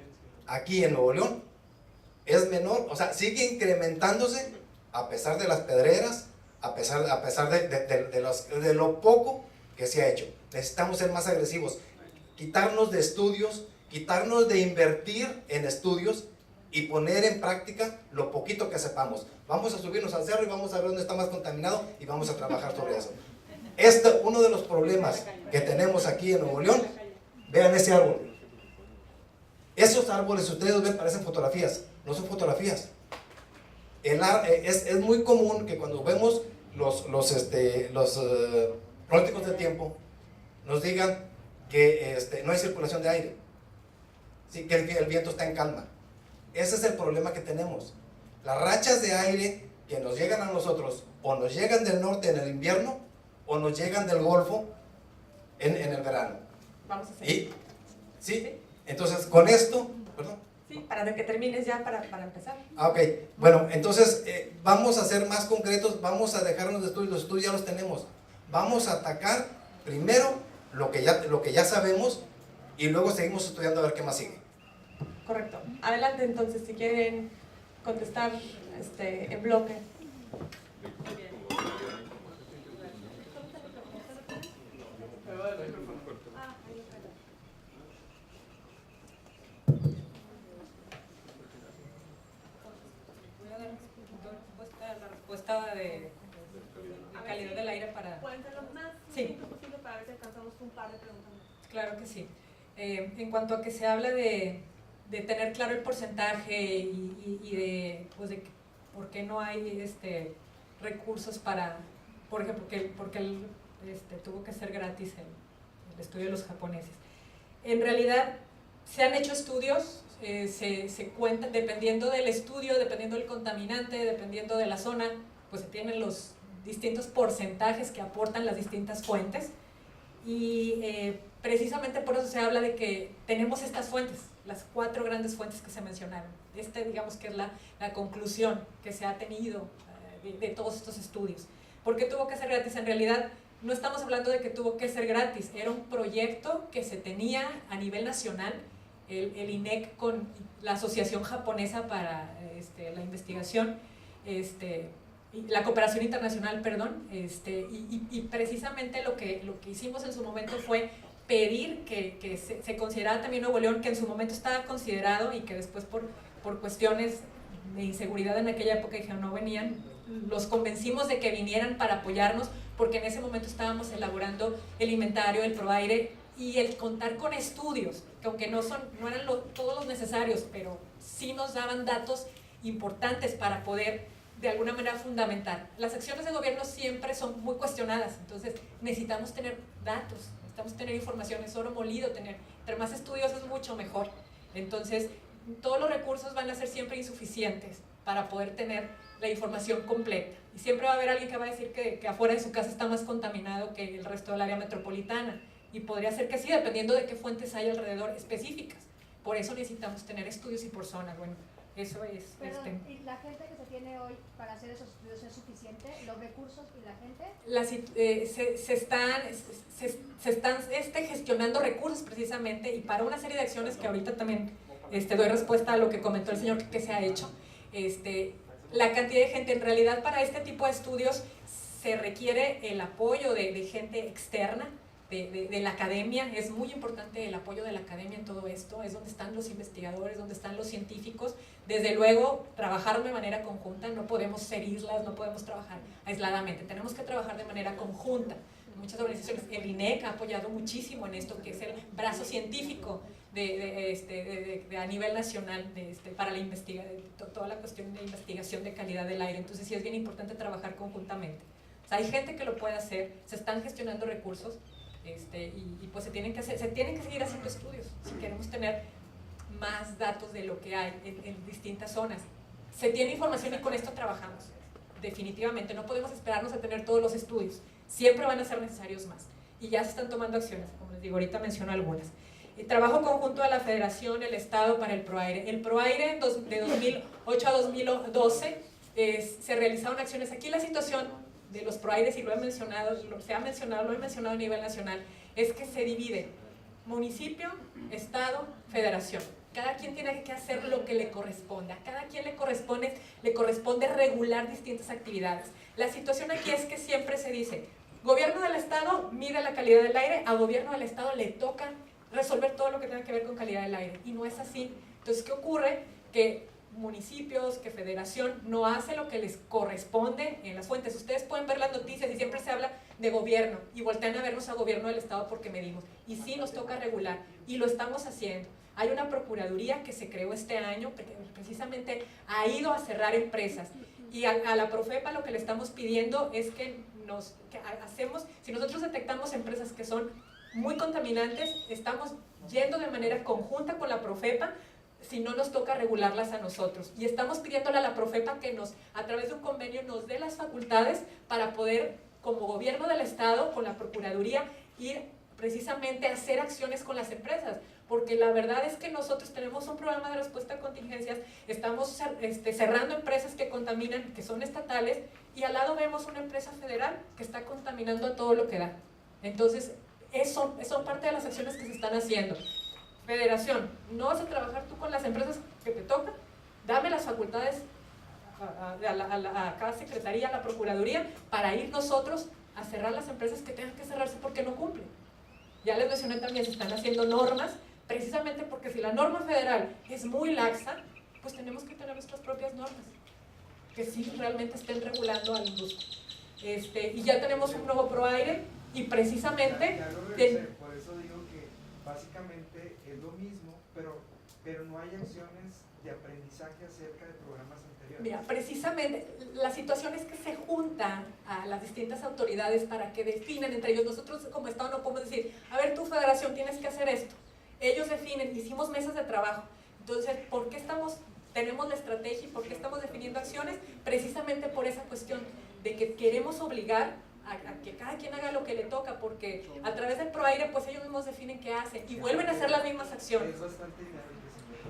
aquí en Nuevo León es menor, o sea, sigue incrementándose a pesar de las pedreras, a pesar de lo poco que se ha hecho. Necesitamos ser más agresivos, quitarnos de estudios, quitarnos de invertir en estudios y poner en práctica lo poquito que sepamos. Vamos a subirnos al cerro y vamos a ver dónde está más contaminado y vamos a trabajar sobre eso. Uno de los problemas que tenemos aquí en Nuevo León, vean ese árbol. Esos árboles, ustedes ven, parecen fotografías, no son fotografías. Es muy común que cuando vemos los pronósticos del tiempo, nos digan que no hay circulación de aire, ¿sí? Que el viento está en calma. Ese es el problema que tenemos. Las rachas de aire que nos llegan a nosotros, o nos llegan del norte en el invierno, o nos llegan del Golfo en el verano. Vamos a seguir. ¿Sí? Entonces, con esto, perdón. Sí, para que termines ya, para empezar. Ok, bueno, entonces vamos a ser más concretos, vamos a dejarnos de estudios, los estudios ya los tenemos. Vamos a atacar primero lo que ya sabemos y luego seguimos estudiando a ver qué más sigue. Correcto. Adelante entonces, si quieren contestar en bloque. La respuesta de calidad del aire para... ¿Pueden ser lo más sí. posible para ver si alcanzamos un par de preguntas más? Claro que sí. En cuanto a que se habla de tener claro el porcentaje y de por qué no hay recursos para, por ejemplo, porque tuvo que ser gratis el estudio de los japoneses. En realidad se han hecho estudios, se cuentan, dependiendo del estudio, dependiendo del contaminante, dependiendo de la zona, pues se tienen los distintos porcentajes que aportan las distintas fuentes y precisamente por eso se habla de que tenemos estas fuentes, las 4 grandes fuentes que se mencionaron. Digamos que es la conclusión que se ha tenido de todos estos estudios. ¿Por qué tuvo que ser gratis? En realidad no estamos hablando de que tuvo que ser gratis, era un proyecto que se tenía a nivel nacional, el INEC con la Asociación Japonesa para la Investigación, la Cooperación Internacional, perdón, y precisamente lo que hicimos en su momento fue pedir que se considerara también Nuevo León, que en su momento estaba considerado y que después por cuestiones de inseguridad en aquella época dijeron no venían, los convencimos de que vinieran para apoyarnos porque en ese momento estábamos elaborando el inventario, el ProAire y el contar con estudios, que aunque no eran todos los necesarios, pero sí nos daban datos importantes para poder de alguna manera fundamentar. Las acciones de gobierno siempre son muy cuestionadas, entonces necesitamos tener datos, necesitamos tener información, es oro molido, entre más estudios es mucho mejor. Entonces, todos los recursos van a ser siempre insuficientes para poder tener la información completa. Y siempre va a haber alguien que va a decir que afuera de su casa está más contaminado que el resto del área metropolitana. Y podría ser que sí, dependiendo de qué fuentes hay alrededor específicas. Por eso necesitamos tener estudios y por zonas. Bueno, eso es... Perdón, ¿y la gente que se tiene hoy para hacer esos estudios es suficiente? ¿Los recursos y la gente? Se están gestionando recursos precisamente y para una serie de acciones que ahorita también doy respuesta a lo que comentó el señor que se ha hecho. La cantidad de gente, en realidad para este tipo de estudios se requiere el apoyo de gente externa, de la academia. Es muy importante el apoyo de la academia en todo esto, es donde están los investigadores, donde están los científicos. Desde luego, trabajar de manera conjunta, no podemos ser islas, no podemos trabajar aisladamente, tenemos que trabajar de manera conjunta. Muchas organizaciones, el INEC ha apoyado muchísimo en esto, que es el brazo científico a nivel nacional para toda la cuestión de investigación de calidad del aire. Entonces sí es bien importante trabajar conjuntamente. O sea, hay gente que lo puede hacer, se están gestionando recursos, y pues se tienen que seguir haciendo estudios si queremos tener más datos de lo que hay en distintas zonas. Se tiene información y con esto trabajamos. Definitivamente, no podemos esperarnos a tener todos los estudios. Siempre van a ser necesarios más. Y ya se están tomando acciones, como les digo, ahorita menciono algunas. El trabajo conjunto de la Federación, el Estado para el ProAire. El ProAire de 2008 a 2012 se realizaron acciones. Aquí la situación de los ProAires, y lo he mencionado, lo he mencionado a nivel nacional, es que se divide municipio, Estado, Federación. Cada quien tiene que hacer lo que le corresponde. A cada quien le corresponde regular distintas actividades. La situación aquí es que siempre se dice, gobierno del Estado mide la calidad del aire, a gobierno del Estado le toca resolver todo lo que tenga que ver con calidad del aire. Y no es así. Entonces, ¿qué ocurre? Que municipios, que federación no hace lo que les corresponde en las fuentes. Ustedes pueden ver las noticias y siempre se habla de gobierno y voltean a vernos a gobierno del Estado porque medimos. Y sí nos toca regular y lo estamos haciendo. Hay una procuraduría que se creó este año que precisamente ha ido a cerrar empresas y a la Profepa lo que le estamos pidiendo es que si nosotros detectamos empresas que son muy contaminantes, estamos yendo de manera conjunta con la Profepa, si no nos toca regularlas a nosotros. Y estamos pidiéndole a la Profepa que a través de un convenio nos dé las facultades para poder, como gobierno del Estado, con la Procuraduría, ir precisamente a hacer acciones con las empresas. Porque la verdad es que nosotros tenemos un programa de respuesta a contingencias, estamos cerrando empresas que contaminan, que son estatales, y al lado vemos una empresa federal que está contaminando a todo lo que da. Entonces, son parte de las acciones que se están haciendo. Federación, no vas a trabajar tú con las empresas que te tocan, dame las facultades a cada secretaría, a la procuraduría, para ir nosotros a cerrar las empresas que tengan que cerrarse porque no cumplen. Ya les mencioné también, se están haciendo normas, precisamente porque si la norma federal es muy laxa, pues tenemos que tener nuestras propias normas, que sí realmente estén regulando a la industria. Y ya tenemos un nuevo ProAire, y precisamente... Por eso digo que básicamente es lo mismo, pero no hay acciones de aprendizaje acerca de programas anteriores. Mira, precisamente la situación es que se juntan a las distintas autoridades para que definan entre ellos. Nosotros como Estado no podemos decir, a ver, tu federación tienes que hacer esto. Ellos definen, hicimos mesas de trabajo. Entonces, ¿por qué tenemos la estrategia y por qué estamos definiendo acciones? Precisamente por esa cuestión de que queremos obligar a que cada quien haga lo que le toca, porque a través del ProAire pues ellos mismos definen qué hacen y vuelven a hacer las mismas acciones. Es bastante dinámico.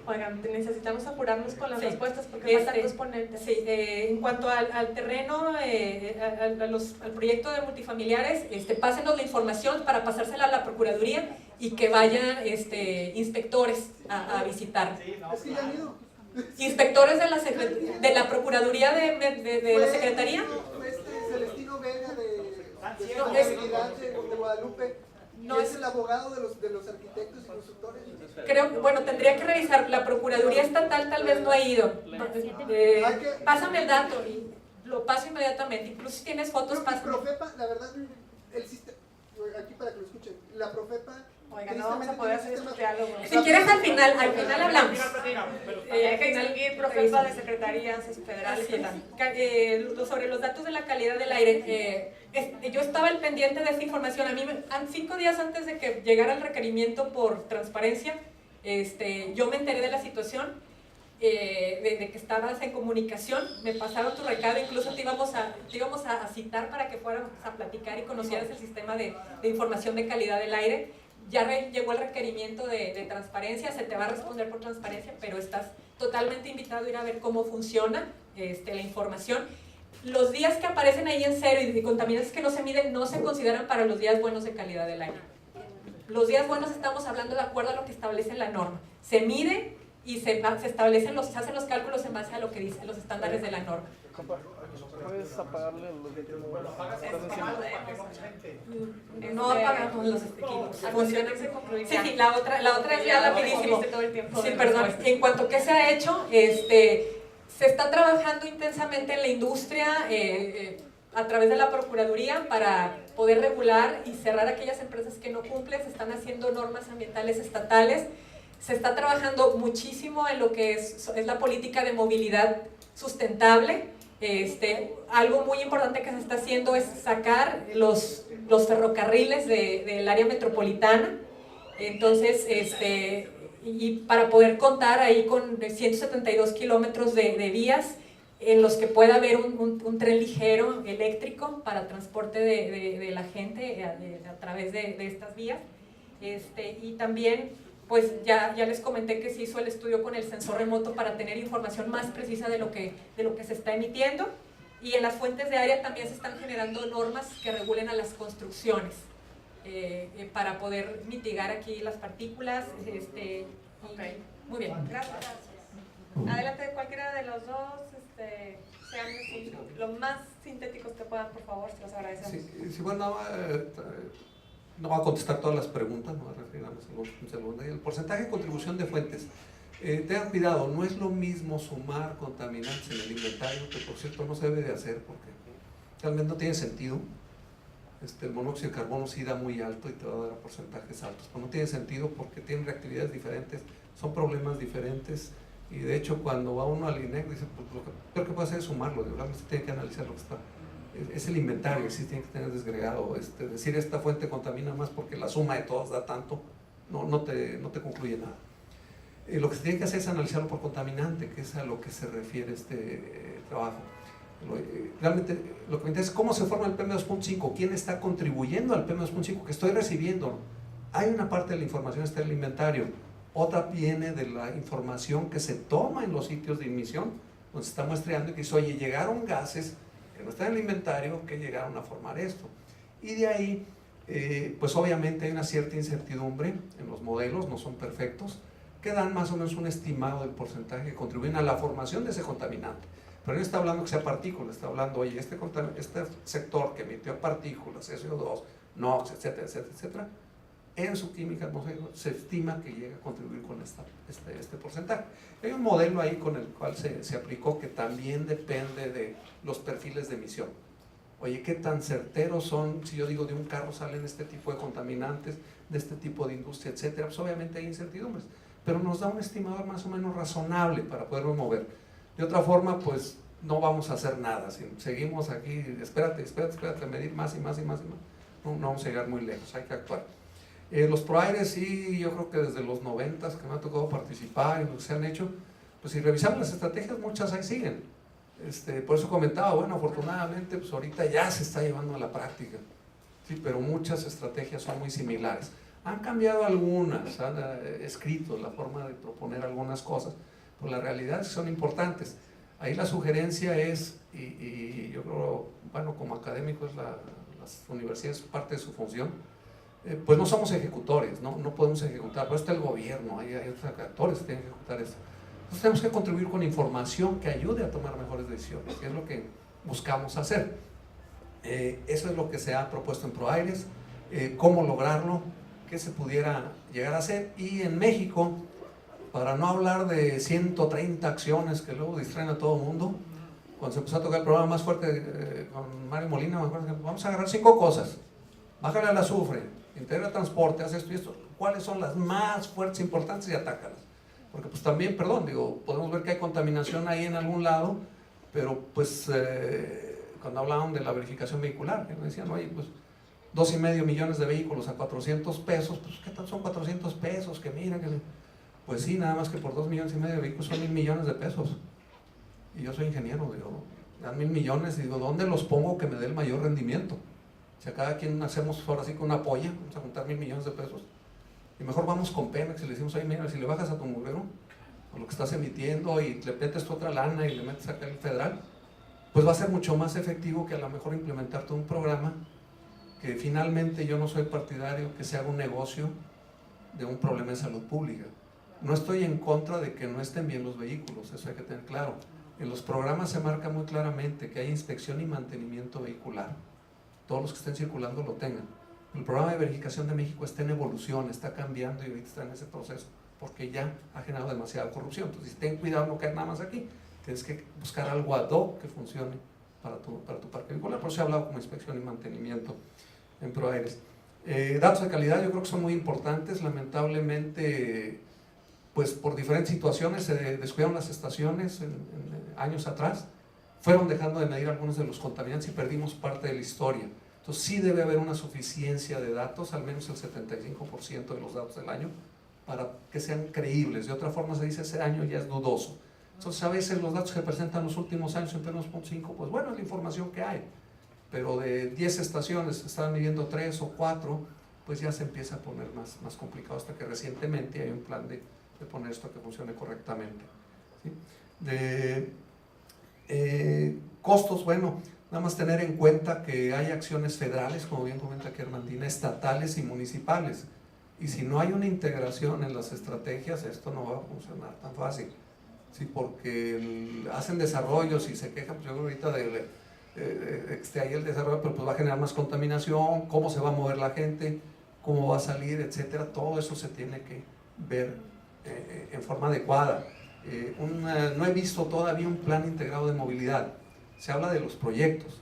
Oigan, necesitamos apurarnos con las respuestas porque faltan dos ponentes. Sí, en cuanto al terreno, al proyecto de multifamiliares, pásenos la información para pasársela a la Procuraduría y que vayan inspectores a visitar. Inspectores de la Procuraduría de la Secretaría. Celestino Vega de Guadalupe, no es el abogado de los arquitectos y constructores. Tendría que revisar. La Procuraduría Estatal tal vez no ha ido. Pásame el dato y lo paso inmediatamente. Incluso si tienes fotos, pásame. Profepa, la verdad, el sistema, aquí para que lo escuchen, la Profepa. Oiga, no vamos a poder hacer este diálogo. Si quieres al final hablamos. Hay que distinguir Profepa de secretarías federales. Sobre los datos de la calidad del aire, yo estaba al pendiente de esa información. A mí, 5 días antes de que llegara el requerimiento por transparencia, yo me enteré de la situación, de que estabas en comunicación, me pasaron tu recado, incluso te íbamos a citar para que fuéramos a platicar y conocieras el sistema de información de calidad del aire. Ya llegó el requerimiento de transparencia, se te va a responder por transparencia, pero estás totalmente invitado a ir a ver cómo funciona la información. Los días que aparecen ahí en cero y de contaminantes que no se miden no se consideran para los días buenos de calidad del aire. Los días buenos estamos hablando de acuerdo a lo que establece la norma. Se mide y se hacen los cálculos en base a lo que dicen los estándares de la norma. ¿Puedes apagarle los No apagamos los equipos. Sí, la otra es ya rapidísimo. Sí, perdón. En cuanto a qué se ha hecho, se está trabajando intensamente en la industria a través de la Procuraduría para poder regular y cerrar aquellas empresas que no cumplen. Se están haciendo normas ambientales estatales. Se está trabajando muchísimo en lo que es la política de movilidad sustentable. Algo muy importante que se está haciendo es sacar los ferrocarriles del área metropolitana. Entonces, y para poder contar ahí con 172 kilómetros de vías en los que pueda haber un tren ligero eléctrico para transporte de la gente a través de estas vías. Y también, pues ya les comenté que se hizo el estudio con el sensor remoto para tener información más precisa de lo que se está emitiendo, y en las fuentes de área también se están generando normas que regulen a las construcciones para poder mitigar aquí las partículas. Muy bien, gracias. Adelante, cualquiera de los dos, sean así, lo más sintéticos que puedan, por favor, se los agradecemos. Sí, bueno, no va a contestar todas las preguntas, no va a referir a un segundo. El porcentaje de contribución de fuentes. Tengan cuidado, no es lo mismo sumar contaminantes en el inventario, que por cierto no se debe de hacer porque realmente no tiene sentido. El monóxido de carbono sí da muy alto y te va a dar porcentajes altos, pero no tiene sentido porque tienen reactividades diferentes, son problemas diferentes, y de hecho cuando va uno al INEC dice, pues lo peor que puede hacer es sumarlo, realmente se tiene que analizar lo que está. Es el inventario, sí tiene que tener desgregado. Decir esta fuente contamina más porque la suma de todos da tanto, no te concluye nada. Lo que se tiene que hacer es analizarlo por contaminante, que es a lo que se refiere este trabajo. Realmente lo que me interesa es cómo se forma el PM2.5, quién está contribuyendo al PM2.5 que estoy recibiendo. Hay una parte de la información está en el inventario, otra viene de la información que se toma en los sitios de emisión, donde se está muestreando y que dice, oye, llegaron gases que no están en el inventario, que llegaron a formar esto. Y de ahí, pues obviamente hay una cierta incertidumbre en los modelos, no son perfectos, que dan más o menos un estimado del porcentaje que contribuyen a la formación de ese contaminante. Pero no está hablando que sea partícula, está hablando, oye, este sector que emitió partículas, SO2, NOx, etcétera, etcétera, etcétera, en su química atmosférica se estima que llega a contribuir con este porcentaje. Hay un modelo ahí con el cual se aplicó que también depende de los perfiles de emisión. Oye, ¿qué tan certeros son? Si yo digo de un carro salen este tipo de contaminantes, de este tipo de industria, etcétera, pues obviamente hay incertidumbres, pero nos da un estimador más o menos razonable para poderlo mover. De otra forma, pues no vamos a hacer nada, si seguimos aquí, espérate, a medir más y más y más y más, no vamos a llegar muy lejos, hay que actuar. Los ProAires sí, yo creo que desde los 90s que me ha tocado participar y lo que se han hecho, pues si revisamos las estrategias, muchas ahí siguen. Por eso comentaba, bueno, afortunadamente pues ahorita ya se está llevando a la práctica, sí, pero muchas estrategias son muy similares. Han cambiado algunas, han escrito la forma de proponer algunas cosas, pero la realidad es que son importantes. Ahí la sugerencia es, y yo creo, bueno, como académicos las universidades, parte de su función, pues no somos ejecutores, no podemos ejecutar, pero está el gobierno, hay otros actores que tienen que ejecutar eso. Entonces tenemos que contribuir con información que ayude a tomar mejores decisiones, que es lo que buscamos hacer. Eso es lo que se ha propuesto en ProAires, cómo lograrlo, qué se pudiera llegar a hacer. Y en México, para no hablar de 130 acciones que luego distraen a todo el mundo, cuando se empezó a tocar el programa más fuerte con Mario Molina, me acuerdo que vamos a agarrar 5 cosas: bájale al azufre, integra transporte, haz esto y esto, cuáles son las más fuertes e importantes y atácalas. Porque pues también, podemos ver que hay contaminación ahí en algún lado, pero pues cuando hablaban de la verificación vehicular, que me decían, oye, pues 2,5 millones de vehículos a 400 pesos, pues ¿qué tal son 400 pesos? Que mira, pues sí, nada más que por 2,5 millones de vehículos son 1,000 millones de pesos. Y yo soy ingeniero, dan 1,000 millones, digo, ¿dónde los pongo que me dé el mayor rendimiento? Si a cada quien hacemos ahora sí con una polla, vamos a juntar 1,000 millones de pesos. Y mejor vamos con Pemex y le decimos, oye, mira, si le bajas a tu mugrero, a lo que estás emitiendo, y le metes tu otra lana y le metes acá el federal, pues va a ser mucho más efectivo que a lo mejor implementar todo un programa que finalmente yo no soy partidario que se haga un negocio de un problema de salud pública. No estoy en contra de que no estén bien los vehículos, eso hay que tener claro. En los programas se marca muy claramente que hay inspección y mantenimiento vehicular. Todos los que estén circulando lo tengan. El programa de verificación de México está en evolución, está cambiando y ahorita está en ese proceso, porque ya ha generado demasiada corrupción. Entonces, ten cuidado, no caer nada más aquí. Tienes que buscar algo ad hoc que funcione para tu parque vehicular. Por eso he hablado como inspección y mantenimiento en ProAires. Datos de calidad yo creo que son muy importantes. Lamentablemente, pues por diferentes situaciones se descuidaron las estaciones en años atrás. Fueron dejando de medir algunos de los contaminantes y perdimos parte de la historia. Entonces sí debe haber una suficiencia de datos, al menos el 75% de los datos del año, para que sean creíbles. De otra forma se dice ese año ya es dudoso. Entonces a veces los datos que presentan los últimos años en PM2.5, pues bueno, es la información que hay. Pero de 10 estaciones estaban midiendo 3 o 4, pues ya se empieza a poner más complicado, hasta que recientemente hay un plan de poner esto a que funcione correctamente. ¿Sí? Costos, bueno, nada más tener en cuenta que hay acciones federales, como bien comenta aquí Armandina, estatales y municipales. Y si no hay una integración en las estrategias, esto no va a funcionar tan fácil. Sí, porque hacen desarrollos y se quejan, pues yo creo ahorita hay el desarrollo, pero pues va a generar más contaminación, cómo se va a mover la gente, cómo va a salir, etcétera. Todo eso se tiene que ver en forma adecuada. No he visto todavía un plan integrado de movilidad. Se habla de los proyectos,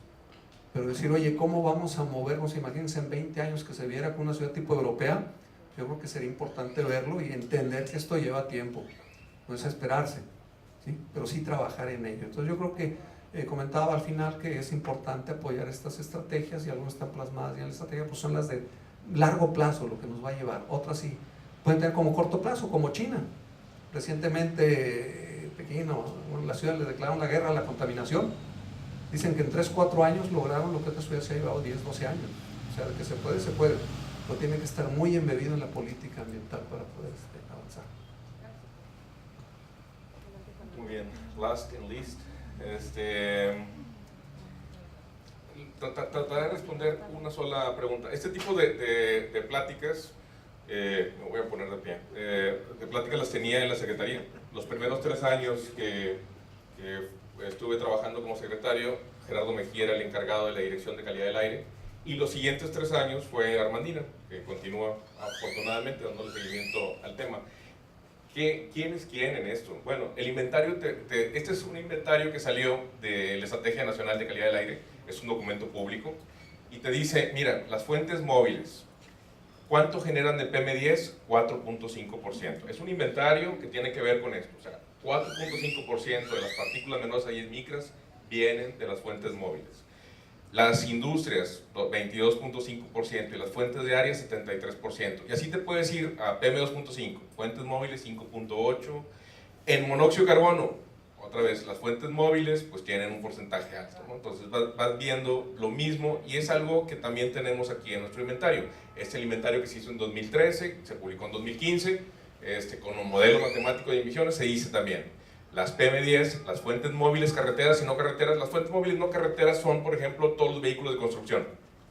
pero decir, oye, ¿cómo vamos a movernos? Imagínense en 20 años que se viera con una ciudad tipo europea. Yo creo que sería importante verlo y entender que esto lleva tiempo, no es esperarse, ¿sí? Pero sí trabajar en ello. Entonces yo creo que comentaba al final que es importante apoyar estas estrategias, y algunas están plasmadas ya en la estrategia, pues son las de largo plazo, lo que nos va a llevar. Otras sí pueden tener como corto plazo, como China. Recientemente Pekín, la ciudad le declararon la guerra a la contaminación. Dicen que en 3-4 años lograron lo que otra ciudad se ha llevado 10-12 años. O sea, de que se puede, pero tiene que estar muy embebido en la política ambiental para poder avanzar. Muy bien, last and least, trataré de responder una sola pregunta. Este tipo de pláticas, me voy a poner de pie, de pláticas las tenía en la Secretaría. Los primeros 3 años que estuve trabajando como secretario, Gerardo Mejía era el encargado de la Dirección de Calidad del Aire, y los siguientes 3 años fue Armandina, que continúa afortunadamente dándole seguimiento al tema. ¿Quién es quién en esto? Bueno, el inventario, este es un inventario que salió de la Estrategia Nacional de Calidad del Aire, es un documento público, y te dice, mira, las fuentes móviles, ¿cuánto generan de PM10? 4.5%. Es un inventario que tiene que ver con esto, o sea, 4.5% de las partículas menores a 10 micras vienen de las fuentes móviles. Las industrias, 22.5%, y las fuentes de área, 73%. Y así te puedes ir a PM2.5, fuentes móviles, 5.8%. En monóxido de carbono, otra vez, las fuentes móviles pues tienen un porcentaje alto, ¿no? Entonces vas viendo lo mismo, y es algo que también tenemos aquí en nuestro inventario. Este es el inventario que se hizo en 2013, se publicó en 2015, con un modelo matemático de emisiones se dice también. Las PM10, las fuentes móviles carreteras y no carreteras. Las fuentes móviles no carreteras son, por ejemplo, todos los vehículos de construcción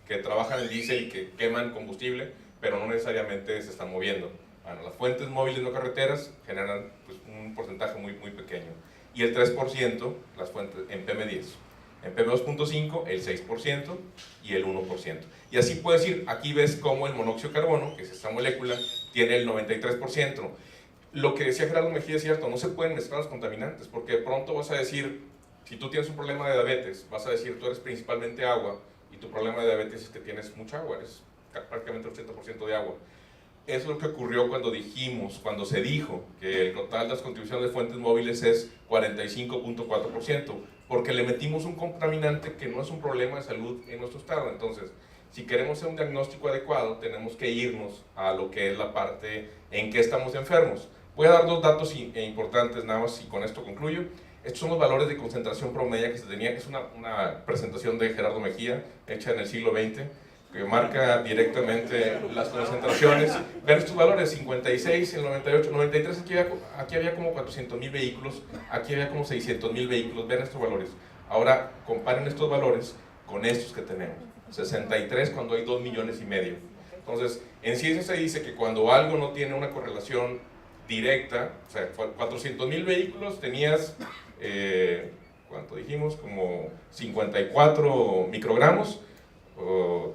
que trabajan en diésel y que queman combustible, pero no necesariamente se están moviendo. Bueno, las fuentes móviles no carreteras generan pues, un porcentaje muy pequeño. Y el 3% las fuentes en PM10. En PM2.5 el 6% y el 1%. Y así puedes ir, aquí ves cómo el monóxido de carbono, que es esta molécula, tiene el 93%. Lo que decía Gerardo Mejía es cierto, no se pueden mezclar los contaminantes, porque de pronto vas a decir, si tú tienes un problema de diabetes, vas a decir, tú eres principalmente agua, y tu problema de diabetes es que tienes mucha agua, eres prácticamente el 80% de agua. Eso es lo que ocurrió cuando se dijo que el total de las contribuciones de fuentes móviles es 45.4%, porque le metimos un contaminante que no es un problema de salud en nuestro estado. Entonces, si queremos hacer un diagnóstico adecuado, tenemos que irnos a lo que es la parte en que estamos enfermos. Voy a dar 2 datos importantes nada más y con esto concluyo. Estos son los valores de concentración promedia que se tenía, que es una presentación de Gerardo Mejía, hecha en el siglo XX, que marca directamente las concentraciones. Vean estos valores, 56, el 98, 93, aquí había como 400,000 vehículos, aquí había como 600,000 vehículos, vean estos valores. Ahora comparen estos valores con estos que tenemos, 63 cuando hay 2,5 millones. Entonces, en ciencia se dice que cuando algo no tiene una correlación directa, o sea, 400,000 vehículos, tenías, ¿cuánto dijimos? Como 54 microgramos, o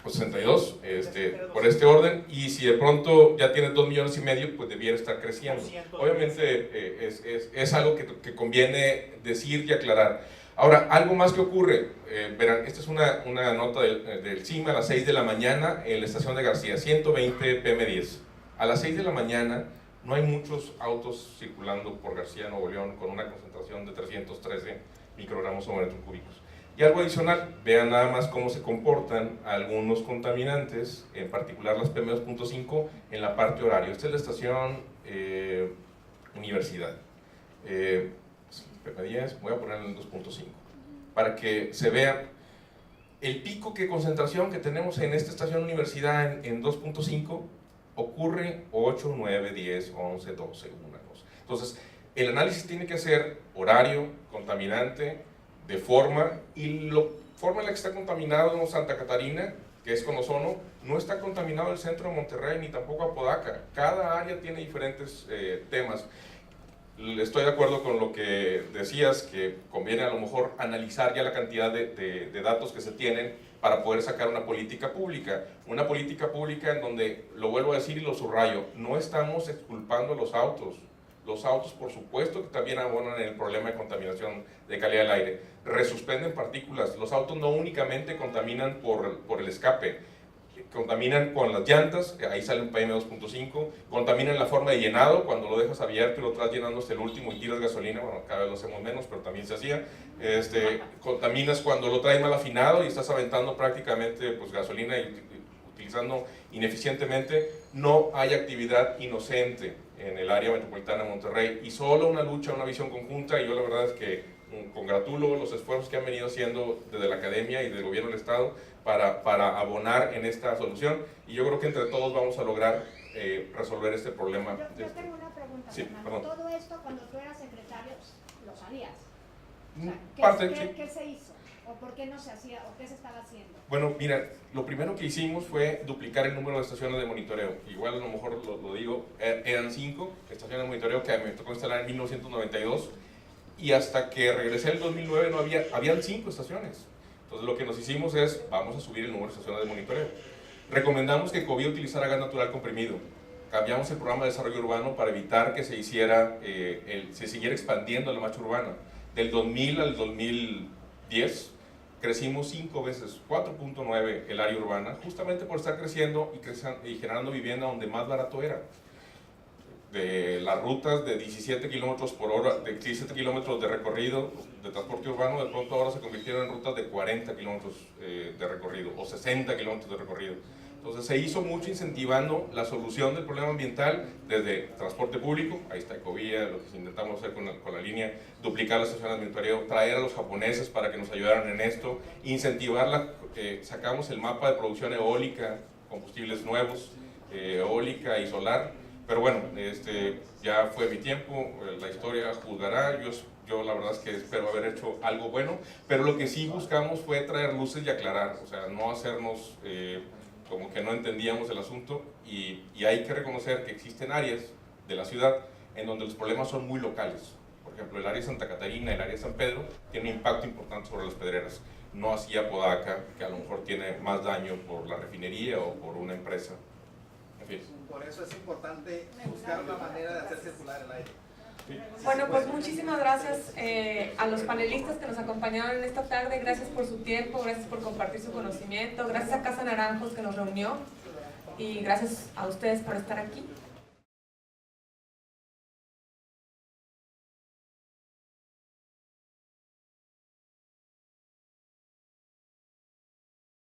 62, por este orden, y si de pronto ya tienes 2,5 millones, pues debiera estar creciendo. Obviamente es algo que conviene decir y aclarar. Ahora, algo más que ocurre, verán, esta es una nota del CIMA a las 6 de la mañana en la estación de García, 120 PM10. A las 6 de la mañana no hay muchos autos circulando por García, Nuevo León, con una concentración de 313 microgramos sobre metros cúbicos. Y algo adicional, vean nada más cómo se comportan algunos contaminantes, en particular las PM2.5, en la parte horaria. Esta es la estación Universidad. PM10, voy a ponerlo en 2.5, para que se vea el pico de concentración que tenemos en esta estación Universidad en 2.5, ocurre 8, 9, 10, 11, 12, 1, 2. Entonces, el análisis tiene que ser horario, contaminante, de forma, y la forma en la que está contaminado Santa Catarina, que es con ozono, no está contaminado el centro de Monterrey ni tampoco Apodaca. Cada área tiene diferentes temas. Estoy de acuerdo con lo que decías, que conviene a lo mejor analizar ya la cantidad de datos que se tienen para poder sacar una política pública. Una política pública en donde, lo vuelvo a decir y lo subrayo, no estamos exculpando a los autos. Los autos, por supuesto, que también abonan en el problema de contaminación de calidad del aire. Resuspenden partículas. Los autos no únicamente contaminan por el escape, contaminan con las llantas, ahí sale un PM2.5, contaminan la forma de llenado, cuando lo dejas abierto y lo traes llenando hasta el último y tiras gasolina, bueno, cada vez lo hacemos menos, pero también se hacía. Contaminas cuando lo traes mal afinado y estás aventando prácticamente pues, gasolina y utilizando ineficientemente. No hay actividad inocente en el área metropolitana de Monterrey y solo una lucha, una visión conjunta, y yo la verdad es que congratulo los esfuerzos que han venido haciendo desde la academia y del gobierno del estado para abonar en esta solución, y yo creo que entre todos vamos a lograr resolver este problema. Yo tengo una pregunta, sí, Fernando. Todo esto cuando tú eras secretario lo sabías. O sea, ¿qué se hizo? ¿O por qué no se hacía? ¿O qué se estaba haciendo? Bueno, mira, lo primero que hicimos fue duplicar el número de estaciones de monitoreo. Igual a lo mejor lo digo, eran 5 estaciones de monitoreo que me tocó instalar en 1992, y hasta que regresé en el 2009 habían 5 estaciones. Entonces lo que nos hicimos es, vamos a subir el número de estaciones de monitoreo. Recomendamos que COVID utilizara gas natural comprimido. Cambiamos el programa de desarrollo urbano para evitar que se siguiera expandiendo la mancha urbana. Del 2000 al 2010 crecimos 5 veces, 4.9 el área urbana, justamente por estar creciendo y generando vivienda donde más barato era. De las rutas de 17 kilómetros por hora, de 17 kilómetros de recorrido de transporte urbano, de pronto ahora se convirtieron en rutas de 40 kilómetros de recorrido o 60 kilómetros de recorrido. Entonces se hizo mucho incentivando la solución del problema ambiental desde transporte público, ahí está Ecovía, lo que intentamos hacer con la línea, duplicar las estaciones de monitoreo, traer a los japoneses para que nos ayudaran en esto, incentivarla, sacamos el mapa de producción eólica, combustibles nuevos, eólica y solar. Pero bueno, ya fue mi tiempo, la historia juzgará, yo la verdad es que espero haber hecho algo bueno, pero lo que sí buscamos fue traer luces y aclarar, o sea, no hacernos como que no entendíamos el asunto, y hay que reconocer que existen áreas de la ciudad en donde los problemas son muy locales. Por ejemplo, el área de Santa Catarina, el área de San Pedro, tiene un impacto importante sobre las pedreras, no así Apodaca, que a lo mejor tiene más daño por la refinería o por una empresa. En fin. Por eso es importante buscar una manera de hacer circular el aire. Sí. Bueno, pues muchísimas gracias a los panelistas que nos acompañaron en esta tarde. Gracias por su tiempo, gracias por compartir su conocimiento, gracias a Casa Naranjos que nos reunió, y gracias a ustedes por estar aquí.